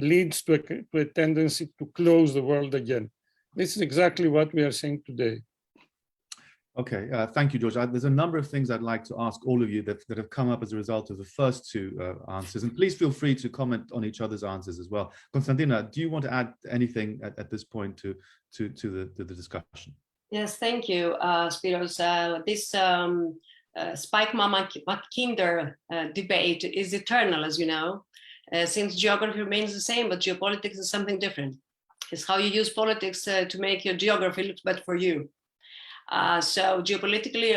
leads to a tendency to close the world again. This is exactly what we are seeing today. Okay, thank you, George. There's a number of things I'd like to ask all of you that have come up as a result of the first two answers, and please feel free to comment on each other's answers as well. Konstantina, do you want to add anything at this point to the discussion? Yes, thank you, Spyros. This Spike-Kinder debate is eternal, as you know, since geography remains the same, but geopolitics is something different. It's how you use politics to make your geography look better for you. So geopolitically,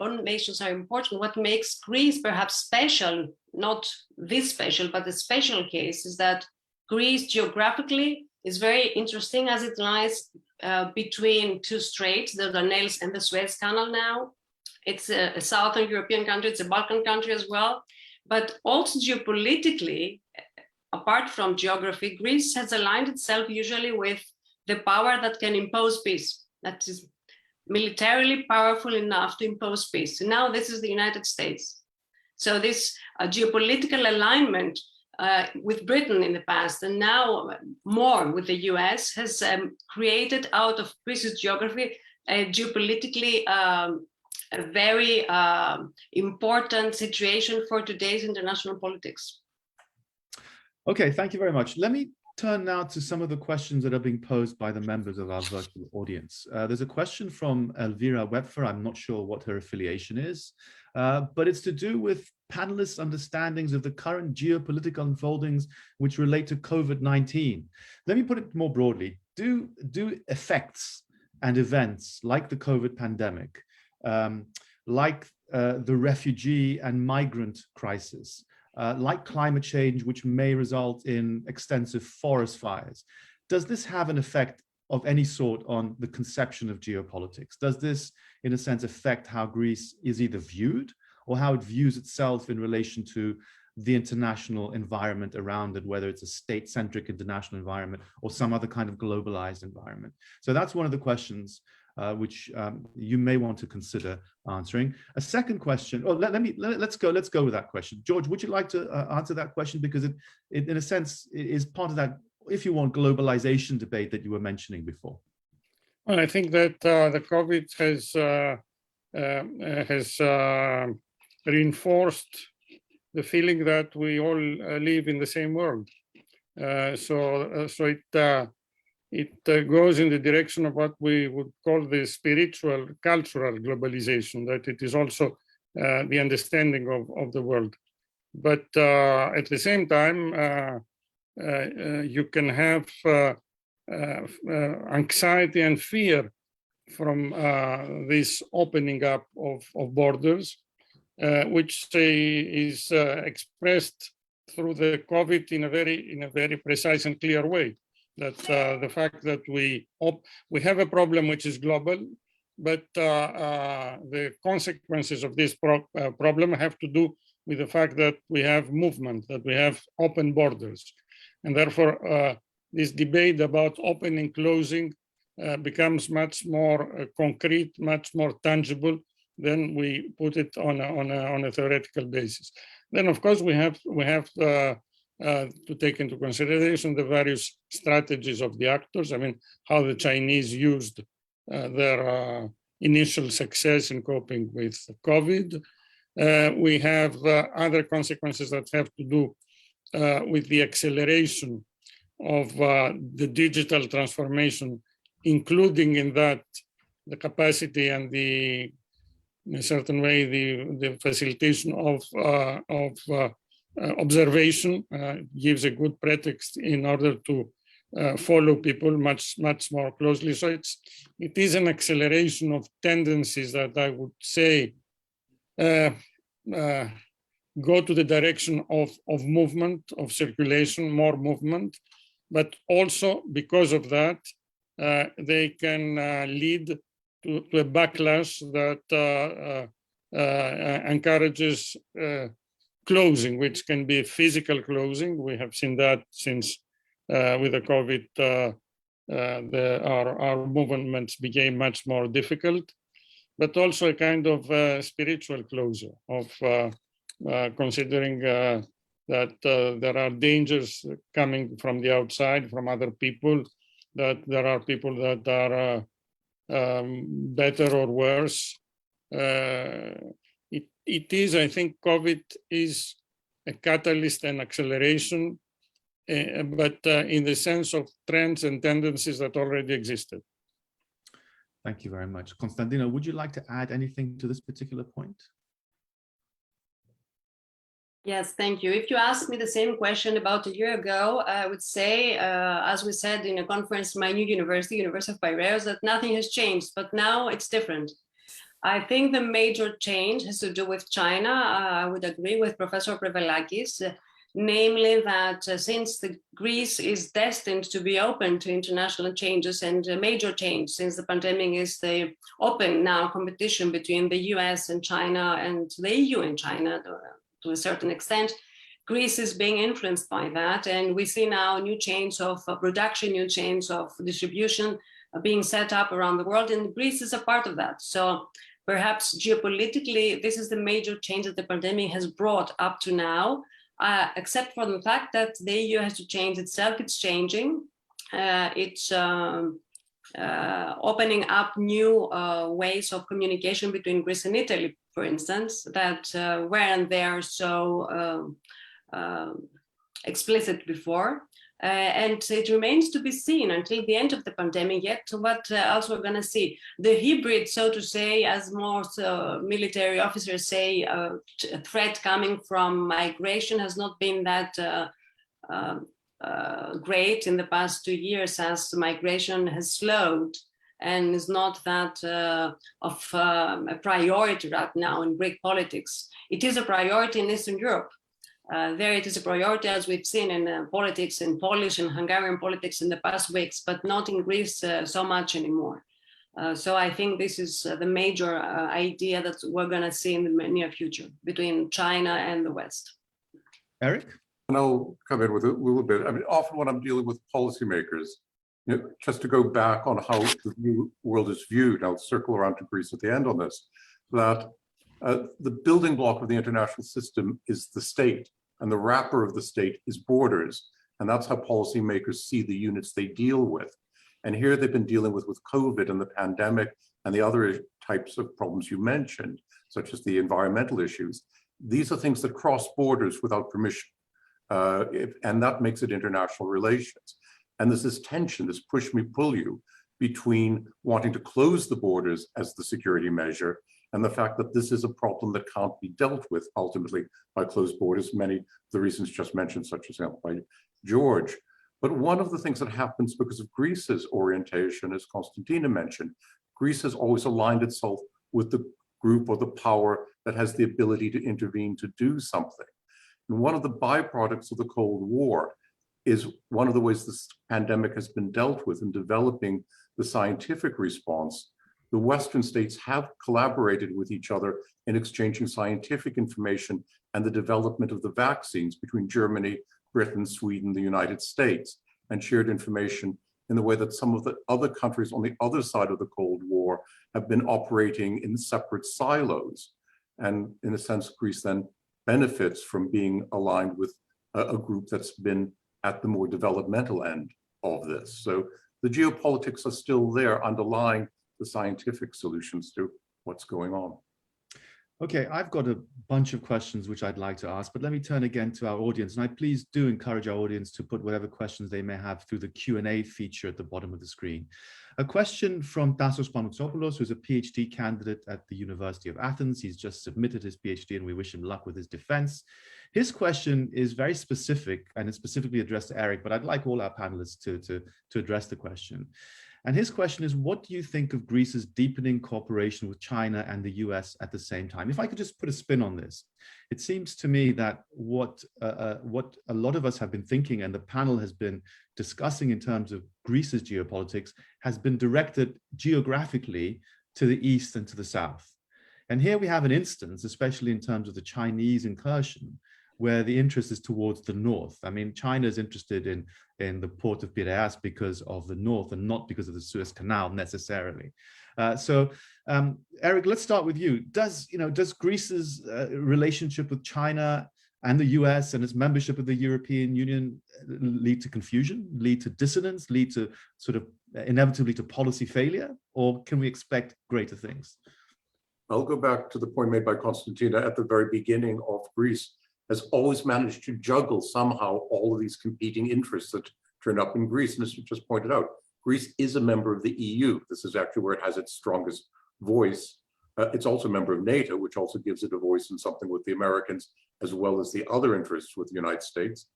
all nations are important. What makes Greece perhaps special, not this special, but a special case, is that Greece geographically is very interesting, as it lies between two straits, the Dardanelles and the Suez Canal now. It's a Southern European country, it's a Balkan country as well. But also geopolitically, apart from geography, Greece has aligned itself usually with the power that can impose peace, that is militarily powerful enough to impose peace. And now this is the United States. So this geopolitical alignment with Britain in the past, and now more with the US, has created out of Greece's geography a geopolitically a very important situation for today's international politics. Okay, thank you very much. Let me turn now to some of the questions that are being posed by the members of our virtual audience. There's a question from Elvira Wepfer. I'm not sure what her affiliation is, but it's to do with panelists' understandings of the current geopolitical unfoldings which relate to COVID-19. Let me put it more broadly. Do effects and events like the COVID pandemic, like the refugee and migrant crisis, like climate change, which may result in extensive forest fires, does this have an effect of any sort on the conception of geopolitics? Does this, in a sense, affect how Greece is either viewed or how it views itself in relation to the international environment around it, whether it's a state-centric international environment or some other kind of globalized environment? So that's one of the questions which you may want to consider answering. A second question, let's go with that question. George, would you like to answer that question? Because it in a sense, is part of that, if you want, globalization debate that you were mentioning before. Well, I think that the COVID has reinforced the feeling that we all live in the same world. So it goes in the direction of what we would call the spiritual, cultural globalization, that it is also the understanding of the world. But at the same time, you can have anxiety and fear from this opening up of borders, which is expressed through the COVID in a very precise and clear way. That the fact that we have a problem which is global, but the consequences of this problem have to do with the fact that we have movement, that we have open borders, and therefore this debate about opening, closing becomes much more concrete, much more tangible than we put it on a theoretical basis. Then, of course, we have to take into consideration the various strategies of the actors. I mean, how the Chinese used their initial success in coping with COVID. We have other consequences that have to do with the acceleration of the digital transformation, including in that the capacity and in a certain way, the facilitation of observation gives a good pretext in order to follow people much more closely. So it is an acceleration of tendencies that I would say go to the direction of movement, of circulation, more movement, but also because of that, they can lead to a backlash that encourages closing, which can be physical closing. We have seen that since with the COVID, our movements became much more difficult, but also a kind of spiritual closure of considering that there are dangers coming from the outside, from other people, that there are people that are better or worse. It is, I think, COVID is a catalyst and acceleration, but in the sense of trends and tendencies that already existed. Thank you very much. Constantino, would you like to add anything to this particular point? Yes, thank you. If you asked me the same question about a year ago, I would say, as we said in a conference in my new university, University of Spyros, that nothing has changed, but now it's different. I think the major change has to do with China. I would agree with Professor Prevelakis, namely that since Greece is destined to be open to international changes, and a major change since the pandemic is the open now competition between the US and China and the EU and China to a certain extent, Greece is being influenced by that. And we see now new chains of production, new chains of distribution being set up around the world, and Greece is a part of that. So perhaps geopolitically, this is the major change that the pandemic has brought up to now, except for the fact that the EU has to change itself. It's changing. It's opening up new ways of communication between Greece and Italy, for instance, that weren't there so explicit before. And it remains to be seen until the end of the pandemic yet what else we're going to see. The hybrid, so to say, as most military officers say, a threat coming from migration has not been that great in the past 2 years, as migration has slowed and is not that of a priority right now in Greek politics. It is a priority in Eastern Europe. There it is a priority, as we've seen in politics, in Polish and Hungarian politics in the past weeks, but not in Greece so much anymore. So I think this is the major idea that we're going to see in the near future between China and the West. Erik? And I'll come in with a little bit. I mean, often when I'm dealing with policymakers, just to go back on how the new world is viewed, I'll circle around to Greece at the end on this, that the building block of the international system is the state, and the wrapper of the state is borders. And that's how policymakers see the units they deal with. And here they've been dealing with COVID and the pandemic and the other types of problems you mentioned, such as the environmental issues. These are things that cross borders without permission. And that makes it international relations. And there's this tension, this push me, pull you between wanting to close the borders as the security measure and the fact that this is a problem that can't be dealt with ultimately by closed borders, many of the reasons just mentioned, such as by George. But one of the things that happens because of Greece's orientation, as Konstantina mentioned, Greece has always aligned itself with the group or the power that has the ability to intervene to do something. And one of the byproducts of the Cold War is one of the ways this pandemic has been dealt with in developing the scientific response. The Western states have collaborated with each other in exchanging scientific information and the development of the vaccines between Germany, Britain, Sweden, the United States, and shared information in the way that some of the other countries on the other side of the Cold War have been operating in separate silos. And in a sense, Greece then benefits from being aligned with a group that's been at the more developmental end of this. So the geopolitics are still there underlying the scientific solutions to what's going on. Okay, I've got a bunch of questions which I'd like to ask, but let me turn again to our audience. And I please do encourage our audience to put whatever questions they may have through the Q&A feature at the bottom of the screen. A question from Tassos Panoutopoulos, who's a PhD candidate at the University of Athens. He's just submitted his PhD and we wish him luck with his defense. His question is very specific and it's specifically addressed to Erik, but I'd like all our panelists to address the question. And his question is, what do you think of Greece's deepening cooperation with China and the US at the same time? If I could just put a spin on this, it seems to me that what a lot of us have been thinking and the panel has been discussing in terms of Greece's geopolitics has been directed geographically to the east and to the south. And here we have an instance, especially in terms of the Chinese incursion, where the interest is towards the north. I mean, China is interested in the port of Piraeus because of the north and not because of the Suez Canal necessarily. Erik, let's start with you. Does Greece's relationship with China and the US and its membership of the European Union lead to confusion, lead to dissonance, lead to sort of inevitably to policy failure, or can we expect greater things? I'll go back to the point made by Konstantina at the very beginning of Greece. Has always managed to juggle somehow all of these competing interests that turn up in Greece. And as you just pointed out, Greece is a member of the EU. This is actually where it has its strongest voice. It's also a member of NATO, which also gives it a voice in something with the Americans, as well as the other interests with the United States.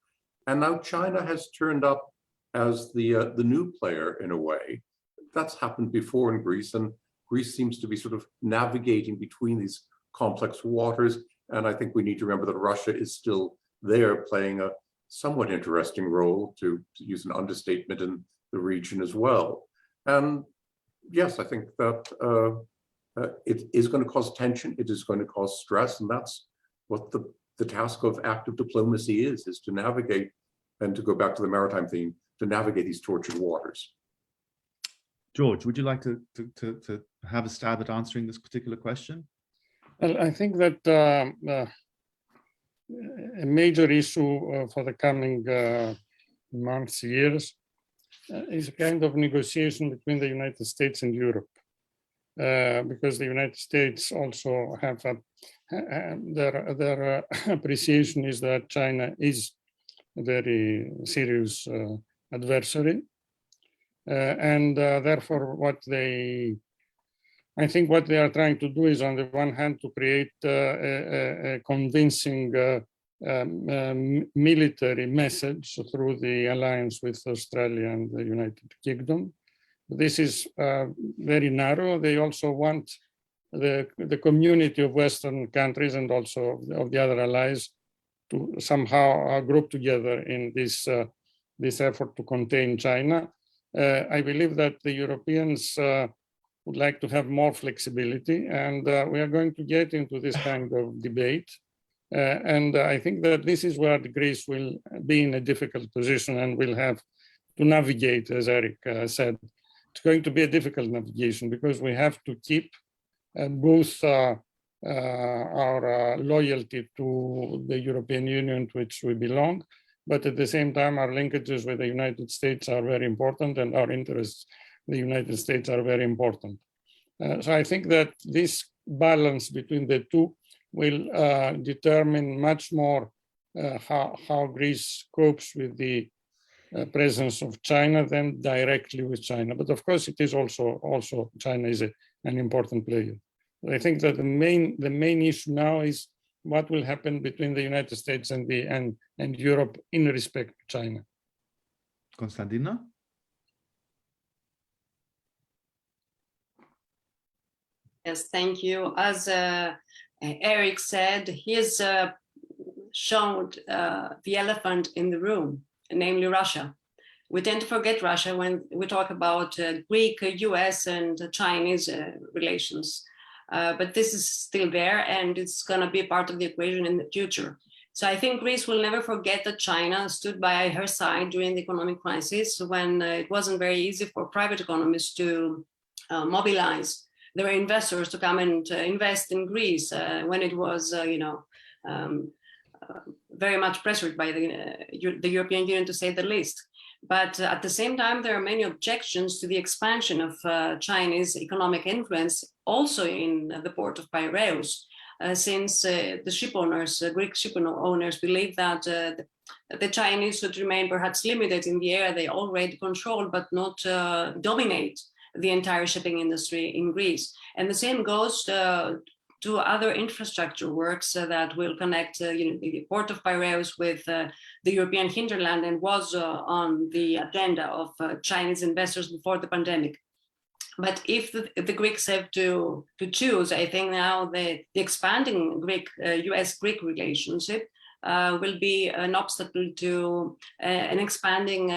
And now China has turned up as the new player in a way. That's happened before in Greece, and Greece seems to be sort of navigating between these complex waters. And I think we need to remember that Russia is still there playing a somewhat interesting role, to use an understatement, in the region as well. And yes, I think that it is going to cause tension, it is going to cause stress, and that's what the task of active diplomacy is to navigate, and to go back to the maritime theme, to navigate these tortured waters. George, would you like to have a stab at answering this particular question? Well, I think that a major issue for the coming months, years, is a kind of negotiation between the United States and Europe, because the United States also have their appreciation is that China is a very serious adversary, and therefore I think what they are trying to do is, on the one hand, to create a convincing military message through the alliance with Australia and the United Kingdom. This is very narrow. They also want the community of Western countries and also of the other allies to somehow group together in this effort to contain China. I believe that the Europeans would like to have more flexibility, and we are going to get into this kind of debate. And I think that this is where Greece will be in a difficult position and will have navigate, as Erik said. It's going to be a difficult navigation because we have to keep both our loyalty to the European Union, to which we belong, but at the same time, our linkages with the United States are very important, and our interests in the United States are very important. So I think that this balance between the two will determine much more how Greece copes with the presence of China than directly with China. But of course, it is also China is an important player. I think that the main issue now is what will happen between the United States and Europe in respect to China. Konstantina? Yes, thank you. As Erik said, he's shown the elephant in the room, namely Russia. We tend to forget Russia when we talk about Greek, US, and Chinese relations. But this is still there, and it's going to be part of the equation in the future. So I think Greece will never forget that China stood by her side during the economic crisis when it wasn't very easy for private economists to mobilize their investors to come and invest in Greece when it was, very much pressured by the European Union, to say the least. But at the same time, there are many objections to the expansion of Chinese economic influence also in the port of Piraeus, since the ship owners, Greek ship owners, believe that the Chinese should remain perhaps limited in the area they already control, but not dominate the entire shipping industry in Greece. And the same goes to other infrastructure works that will connect the port of Piraeus with the European hinterland, and was on the agenda of Chinese investors before the pandemic. But if the Greeks have to choose, I think now the expanding US-Greek relationship will be an obstacle to an expanding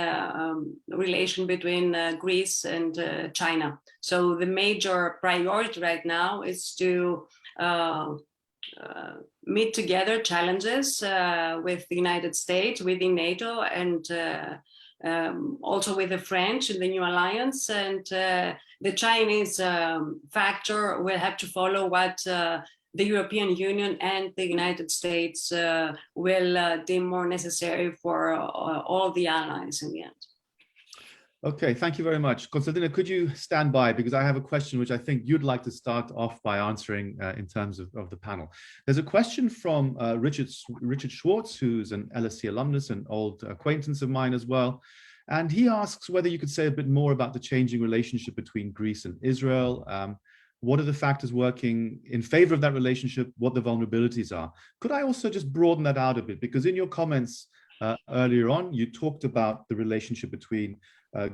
relation between Greece and China. So the major priority right now is to meet together challenges with the United States, within NATO, and also with the French in the new alliance. And the Chinese factor will have to follow what the European Union and the United States will deem more necessary for all the allies in the end. Okay, thank you very much. Konstantina, could you stand by, because I have a question which I think you'd like to start off by answering in terms of the panel. There's a question from Richard Schwartz, who's an LSE alumnus, an old acquaintance of mine as well. And he asks whether you could say a bit more about the changing relationship between Greece and Israel. What are the factors working in favor of that relationship? What the vulnerabilities are? Could I also just broaden that out a bit? Because in your comments earlier on, you talked about the relationship between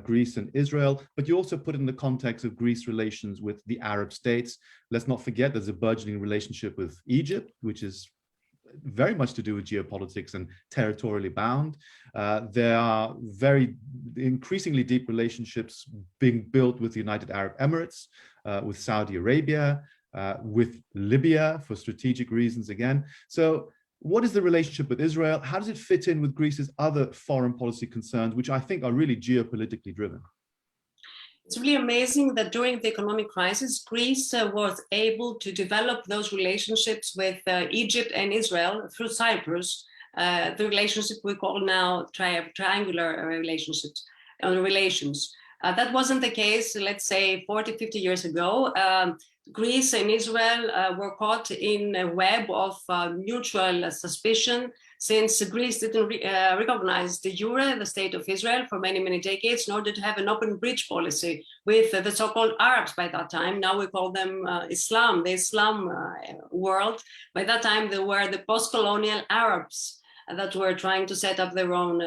Greece and Israel, but you also put in the context of Greece relations with the Arab states. Let's not forget there's a burgeoning relationship with Egypt, which is very much to do with geopolitics and territorially bound. There are very increasingly deep relationships being built with the United Arab Emirates, with Saudi Arabia, with Libya for strategic reasons again. So what is the relationship with Israel? How does it fit in with Greece's other foreign policy concerns, which I think are really geopolitically driven? It's really amazing that during the economic crisis, Greece was able to develop those relationships with Egypt and Israel through Cyprus, the relationship we call now triangular relationships, relations. That wasn't the case, let's say, 40, 50 years ago. Greece and Israel were caught in a web of mutual suspicion, since Greece didn't recognize the jure, the state of Israel, for many, many decades, in order to have an open bridge policy with the so-called Arabs by that time. Now we call them Islam, the Islam world. By that time, they were the post-colonial Arabs that were trying to set up their own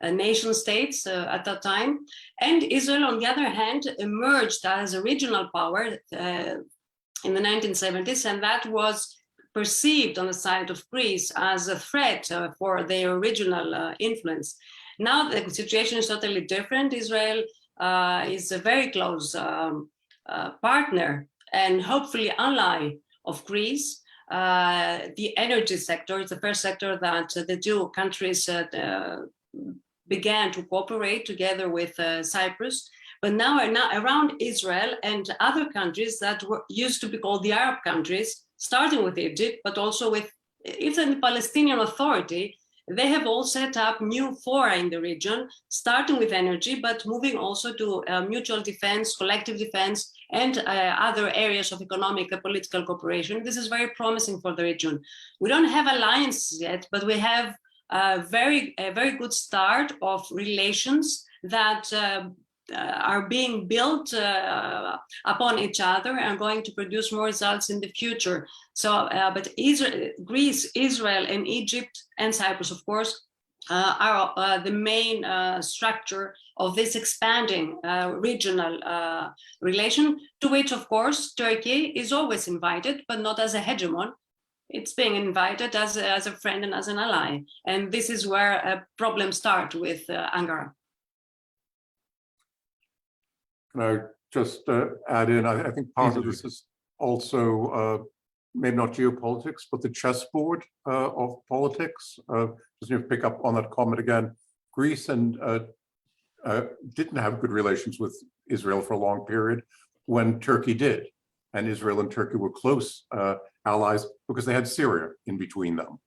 nation states at that time. And Israel, on the other hand, emerged as a regional power in the 1970s, and that was perceived on the side of Greece as a threat for their regional influence. Now the situation is totally different. Israel is a very close partner and hopefully ally of Greece. The energy sector is the first sector that the two countries began to cooperate together with Cyprus. But now around Israel and other countries that used to be called the Arab countries, starting with Egypt, but also with even the Palestinian Authority, they have all set up new fora in the region, starting with energy, but moving also to mutual defense, collective defense, and other areas of economic and political cooperation. This is very promising for the region. We don't have alliances yet, but we have a very good start of relations that are being built upon each other and going to produce more results in the future. So, but Greece, Israel, and Egypt, and Cyprus, of course, are the main structure of this expanding regional relation, to which, of course, Turkey is always invited, but not as a hegemon. It's being invited as a friend and as an ally. And this is where problems start with Ankara. Can I just add in, I think part of this is also maybe not geopolitics, but the chessboard of politics. Just to pick up on that comment again, Greece and didn't have good relations with Israel for a long period when Turkey did. And Israel and Turkey were close allies because they had Syria in between them.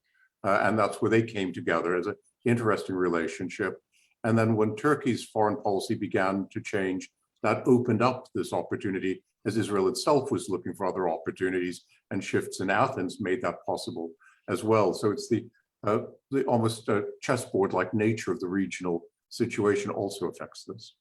And that's where they came together as an interesting relationship. And then when Turkey's foreign policy began to change, that opened up this opportunity as Israel itself was looking for other opportunities, and shifts in Athens made that possible as well. So it's the almost chessboard-like nature of the regional situation also affects this.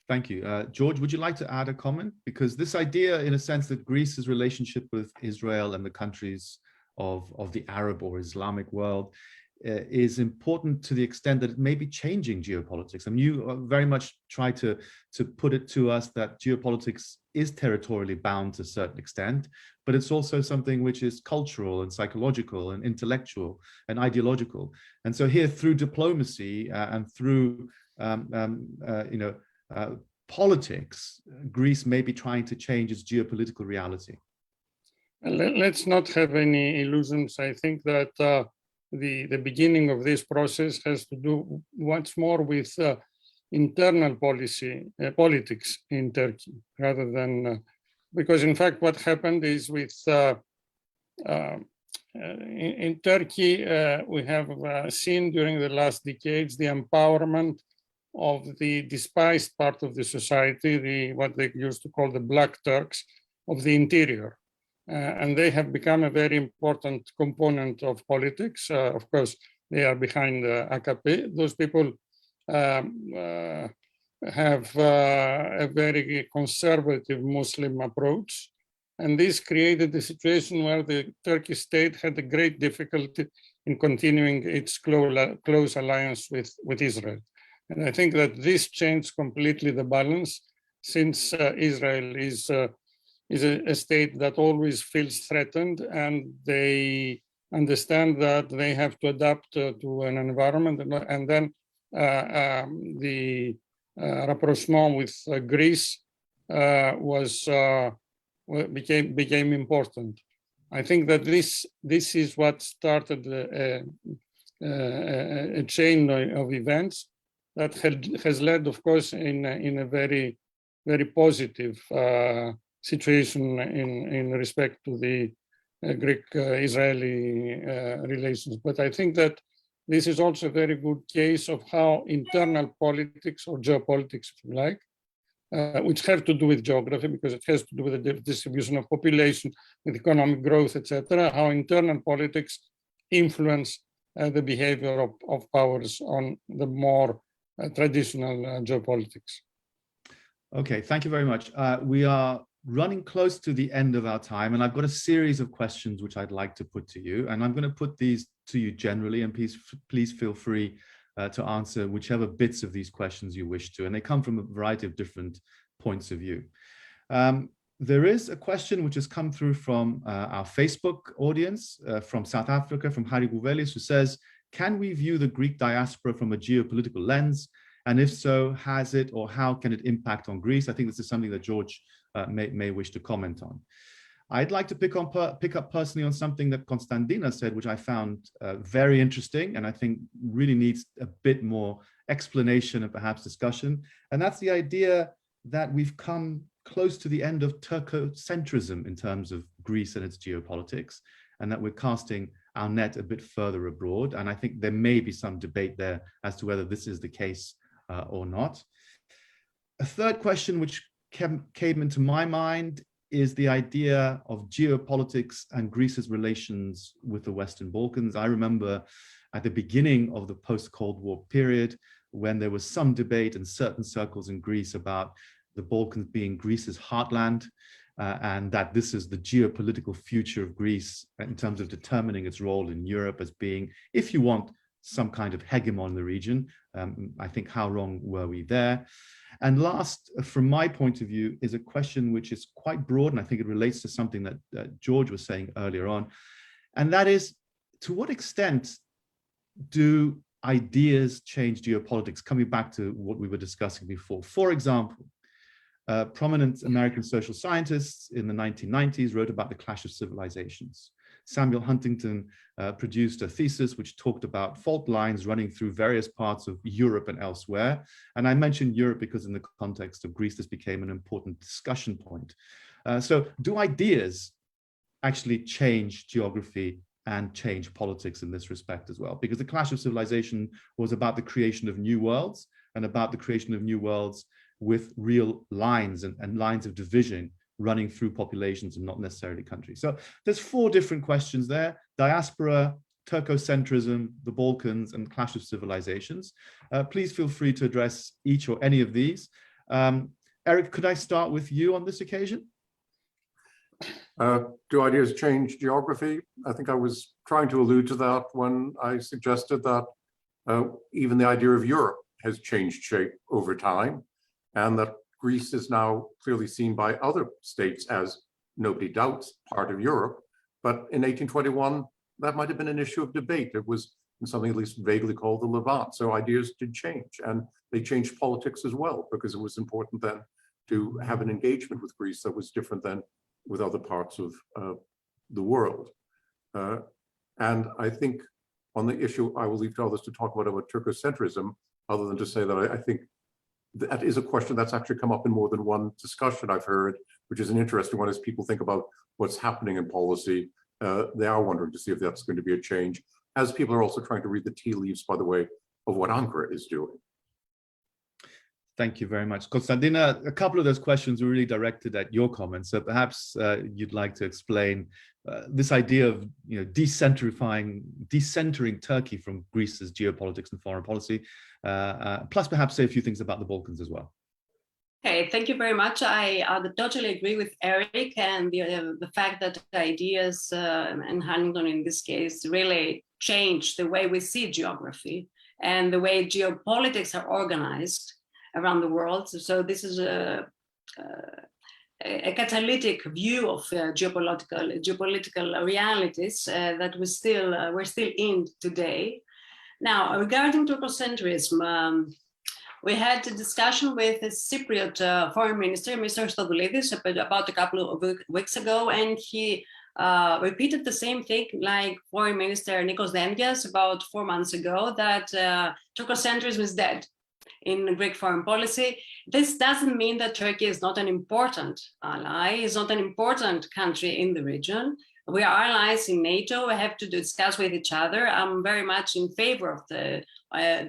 Thank you. George, would you like to add a comment? Because this idea, in a sense, that Greece's relationship with Israel and the countries of the Arab or Islamic world is important to the extent that it may be changing geopolitics. I mean, you very much try to put it to us that geopolitics is territorially bound to a certain extent, but it's also something which is cultural and psychological and intellectual and ideological. And so here, through diplomacy and through politics, Greece may be trying to change its geopolitical reality. Let's not have any illusions. I think that the beginning of this process has to do once more with internal politics in Turkey, rather than because in fact what happened is with in Turkey we have seen during the last decades the empowerment of the despised part of the society, what they used to call the Black Turks of the interior. And they have become a very important component of politics. Of course, they are behind AKP. Those people have a very conservative Muslim approach. And this created a situation where the Turkish state had a great difficulty in continuing its close alliance with Israel. And I think that this changed completely the balance, since Israel is a state that always feels threatened, and they understand that they have to adapt to an environment, and then the rapprochement with Greece became important. I think that this is what started a chain of events that has led, of course, in a very, very positive situation in respect to the Greek-Israeli relations. But I think that this is also a very good case of how internal politics, or geopolitics, if you like, which have to do with geography, because it has to do with the distribution of population, with economic growth, etc., how internal politics influence the behavior of powers on the more traditional geopolitics. Okay, thank you very much. We are running close to the end of our time, and I've got a series of questions which I'd like to put to you, and I'm going to put these to you generally, and please feel free to answer whichever bits of these questions you wish to, and they come from a variety of different points of view. There is a question which has come through from our Facebook audience from South Africa, from Harry Gouvelis, who says, can we view the Greek diaspora from a geopolitical lens? And if so, has it, or how can it impact on Greece? I think this is something that George may wish to comment on. I'd like to pick up personally on something that Konstantina said, which I found very interesting, and I think really needs a bit more explanation and perhaps discussion. And that's the idea that we've come close to the end of Turkocentrism in terms of Greece and its geopolitics, and that we're casting our net a bit further abroad. And I think there may be some debate there as to whether this is the case or not. A third question which came into my mind is the idea of geopolitics and Greece's relations with the Western Balkans. I remember at the beginning of the post-Cold War period, when there was some debate in certain circles in Greece about the Balkans being Greece's heartland, and that this is the geopolitical future of Greece in terms of determining its role in Europe as being, if you want, some kind of hegemon in the region. I think, how wrong were we there? And last, from my point of view, is a question which is quite broad, and I think it relates to something that George was saying earlier on, and that is, to what extent do ideas change geopolitics? Coming back to what we were discussing before. For example, prominent American social scientists in the 1990s wrote about the clash of civilizations. Samuel Huntington produced a thesis which talked about fault lines running through various parts of Europe and elsewhere. And I mentioned Europe because in the context of Greece, this became an important discussion point. So do ideas actually change geography and change politics in this respect as well? Because the clash of civilization was about the creation of new worlds, and about the creation of new worlds with real lines and lines of division running through populations and not necessarily countries. So there's 4 different questions there: diaspora, Turkocentrism, the Balkans, and clash of civilizations. Please feel free to address each or any of these. Erik, could I start with you on this occasion? Do ideas change geography? I think I was trying to allude to that when I suggested that even the idea of Europe has changed shape over time, and that Greece is now clearly seen by other states as, nobody doubts, part of Europe. But in 1821, that might have been an issue of debate. It was something at least vaguely called the Levant. So ideas did change, and they changed politics as well, because it was important then to have an engagement with Greece that was different than with other parts of the world. And I think on the issue, I will leave to others to talk about Turkocentrism, other than to say that I think that is a question that's actually come up in more than one discussion I've heard, which is an interesting one as people think about what's happening in policy. They are wondering to see if that's going to be a change, as people are also trying to read the tea leaves, by the way, of what Ankara is doing. Thank you very much. Konstantina, a couple of those questions were really directed at your comments. So perhaps you'd like to explain this idea of decentering Turkey from Greece's geopolitics and foreign policy, plus perhaps say a few things about the Balkans as well. Okay, thank you very much. I totally agree with Erik, and the fact that ideas and Huntington in this case really changed the way we see geography and the way geopolitics are organized around the world. So this is a catalytic view of geopolitical realities that we're still in today. Now, regarding Turkocentrism, we had a discussion with the Cypriot foreign minister, Mr. Stodoulidis, about a couple of weeks ago, and he repeated the same thing like Foreign Minister Nikos Dendias about 4 months ago, that Turkocentrism is dead in Greek foreign policy. This doesn't mean that Turkey is not an important ally, is not an important country in the region. We are allies in NATO. We have to discuss with each other. I'm very much in favor of the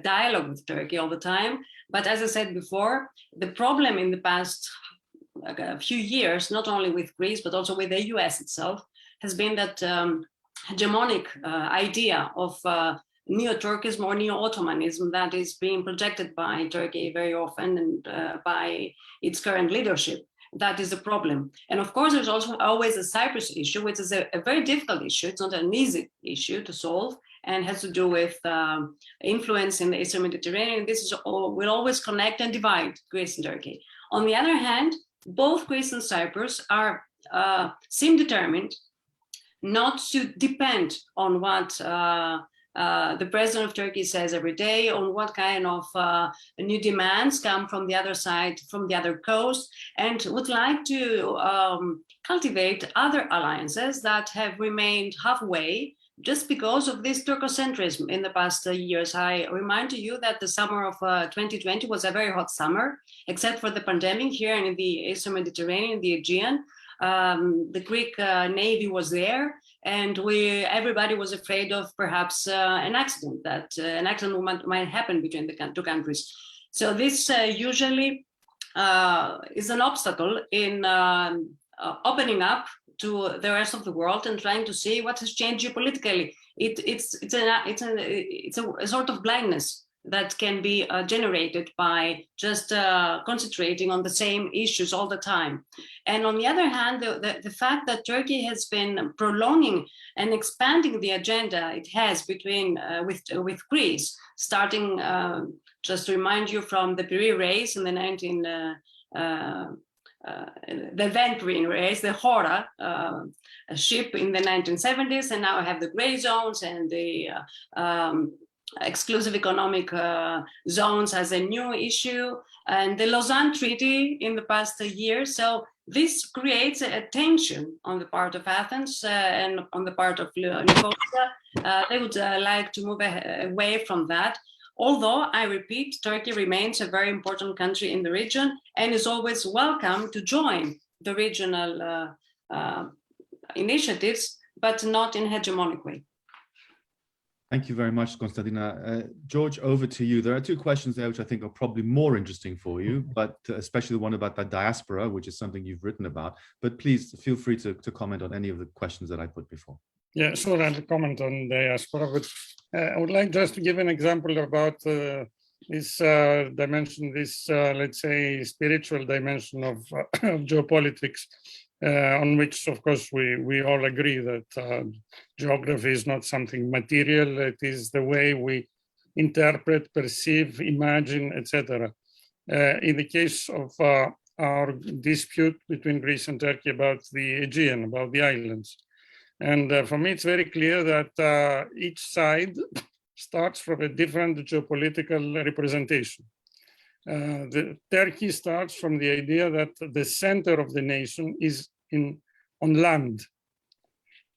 dialogue with Turkey all the time. But as I said before, the problem in the past few years, not only with Greece, but also with the US itself, has been that hegemonic idea of neo-Turkism or neo-Ottomanism that is being projected by Turkey very often and by its current leadership. That is the problem. And of course, there's also always a Cyprus issue, which is a very difficult issue. It's not an easy issue to solve and has to do with influence in the Eastern Mediterranean. This is will always connect and divide Greece and Turkey. On the other hand, both Greece and Cyprus seem determined not to depend on what the president of Turkey says every day on what kind of new demands come from the other side, from the other coast, and would like to cultivate other alliances that have remained halfway just because of this Turkocentrism in the past years. I remind you that the summer of 2020 was a very hot summer, except for the pandemic here in the Eastern Mediterranean, the Aegean. The Greek Navy was there, and everybody was afraid of perhaps an accident, that an accident might happen between the two countries. So this usually is an obstacle in opening up to the rest of the world and trying to see what has changed geopolitically. It's a sort of blindness that can be generated by just concentrating on the same issues all the time. And on the other hand, the fact that Turkey has been prolonging and expanding the agenda it has with Greece, starting, just to remind you, from the Piri race in the the then Korean race, the Hora ship in the 1970s, and now I have the gray zones and the exclusive economic zones as a new issue, and the Lausanne Treaty in the past year. So this creates a tension on the part of Athens and on the part of Nicosia. They would like to move away from that. Although, I repeat, Turkey remains a very important country in the region and is always welcome to join the regional initiatives, but not in hegemonic way. Thank you very much, Konstantina. George, over to you. There are two questions there which I think are probably more interesting for you, but especially the one about the diaspora, which is something you've written about. But please feel free to comment on any of the questions that I put before. Yeah, sure, I'll comment on diaspora, but I would like just to give an example about this dimension, this, let's say, spiritual dimension of geopolitics, on which, of course, we all agree that geography is not something material. It is the way we interpret, perceive, imagine, etc. In the case of our dispute between Greece and Turkey about the Aegean, about the islands. And for me, it's very clear that each side starts from a different geopolitical representation. Turkey starts from the idea that the center of the nation is on land.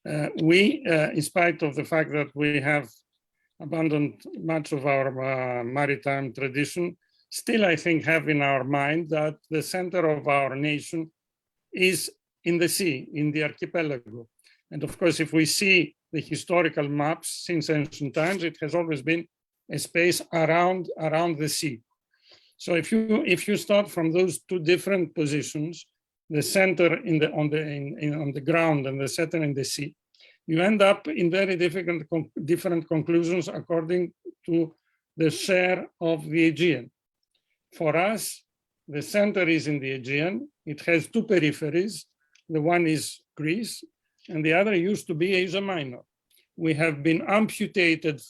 In spite of the fact that we have abandoned much of our maritime tradition, still, I think, have in our mind that the center of our nation is in the sea, in the archipelago. And of course, if we see the historical maps since ancient times, it has always been a space around the sea. So if you start from those two different positions, the center on the ground and the center in the sea, you end up in very different conclusions according to the share of the Aegean. For us, the center is in the Aegean. It has two peripheries. The one is Greece, and the other used to be Asia Minor. We have been amputated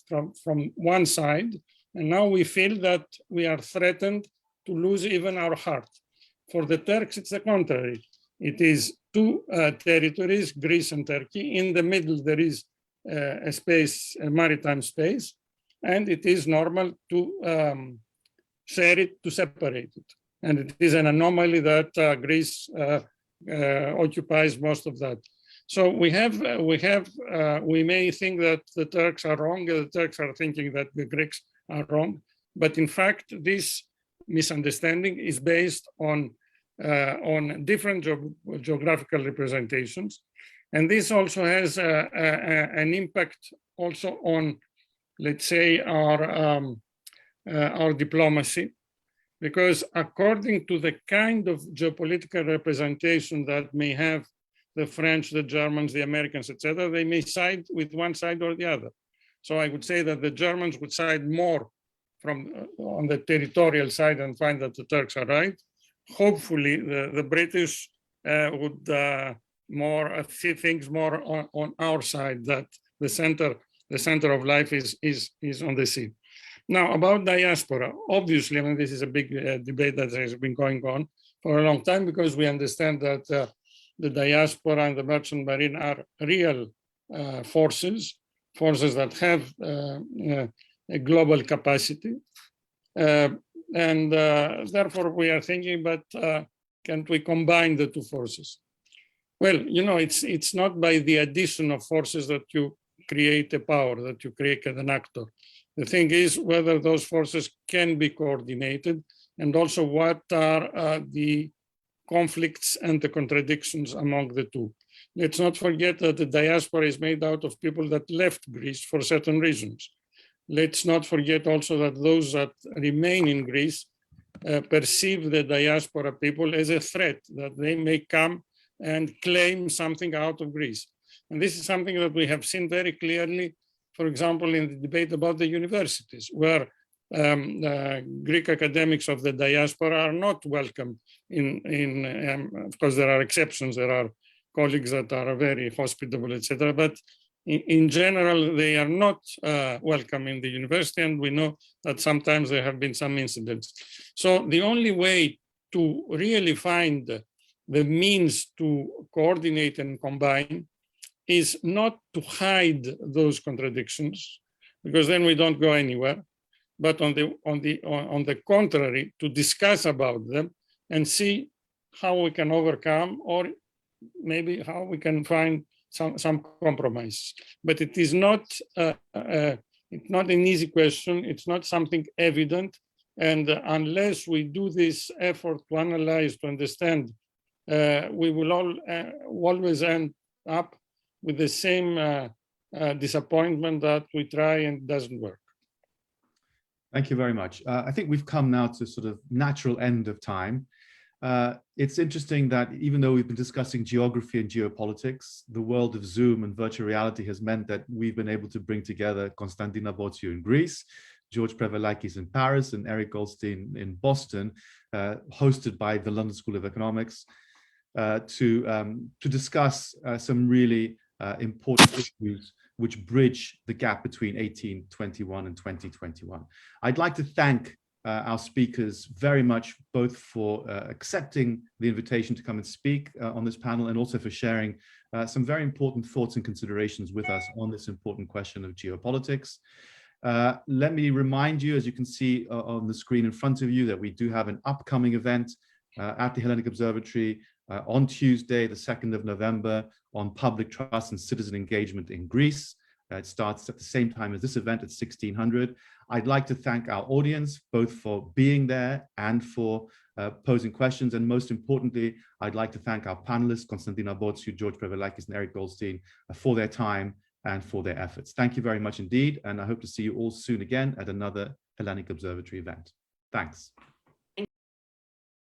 from one side, and now we feel that we are threatened to lose even our heart. For the Turks, it's the contrary. It is two territories, Greece and Turkey. In the middle, there is a space, a maritime space, and it is normal to share it, to separate it. And it is an anomaly that Greece occupies most of that. So we may think that the Turks are wrong, the Turks are thinking that the Greeks are wrong, but in fact, this misunderstanding is based on different geographical representations. And this also has an impact also on, let's say, our diplomacy, because according to the kind of geopolitical representation that may have the French, the Germans, the Americans, etc., they may side with one side or the other. So I would say that the Germans would side more on the territorial side and find that the Turks are right. Hopefully, the British would see things more on our side, that the center of life is on the sea. Now, about diaspora, obviously, I mean, this is a big debate that has been going on for a long time, because we understand that the diaspora and the merchant marine are real forces, forces that have a global capacity. Therefore, we are thinking, but can't we combine the two forces? Well, you know, it's not by the addition of forces that you create a power, that you create an actor. The thing is whether those forces can be coordinated, and also what are the conflicts and the contradictions among the two. Let's not forget that the diaspora is made out of people that left Greece for certain reasons. Let's not forget also that those that remain in Greece perceive the diaspora people as a threat, that they may come and claim something out of Greece. And this is something that we have seen very clearly, for example, in the debate about the universities, where Greek academics of the diaspora are not welcome of course, there are exceptions. There are colleagues that are very hospitable, etc. But in general, they are not welcome in the university, and we know that sometimes there have been some incidents. So the only way to really find the means to coordinate and combine is not to hide those contradictions, because then we don't go anywhere, but on the contrary, to discuss about them and see how we can overcome, or maybe how we can find some compromise. But it is not it's not an easy question. It's not something evident, and unless we do this effort to analyze, to understand, we will always end up with the same disappointment that we try and it doesn't work. Thank you very much. I think we've come now to sort of natural end of time. It's interesting that even though we've been discussing geography and geopolitics, the world of Zoom and virtual reality has meant that we've been able to bring together Konstantina Botsiou in Greece, George Prevelakis in Paris, and Erik Goldstein in Boston, hosted by the London School of Economics, to discuss some really important issues which bridge the gap between 1821 and 2021. I'd like to thank our speakers very much, both for accepting the invitation to come and speak on this panel, and also for sharing some very important thoughts and considerations with us on this important question of geopolitics. Let me remind you, as you can see on the screen in front of you, that we do have an upcoming event at the Hellenic Observatory on Tuesday, the 2nd of November, on public trust and citizen engagement in Greece. It starts at the same time as this event at 1600. I'd like to thank our audience, both for being there and for posing questions. And most importantly, I'd like to thank our panelists, Konstantina Botsiou, George Prevelakis, and Erik Goldstein, for their time and for their efforts. Thank you very much indeed. And I hope to see you all soon again at another Hellenic Observatory event. Thanks.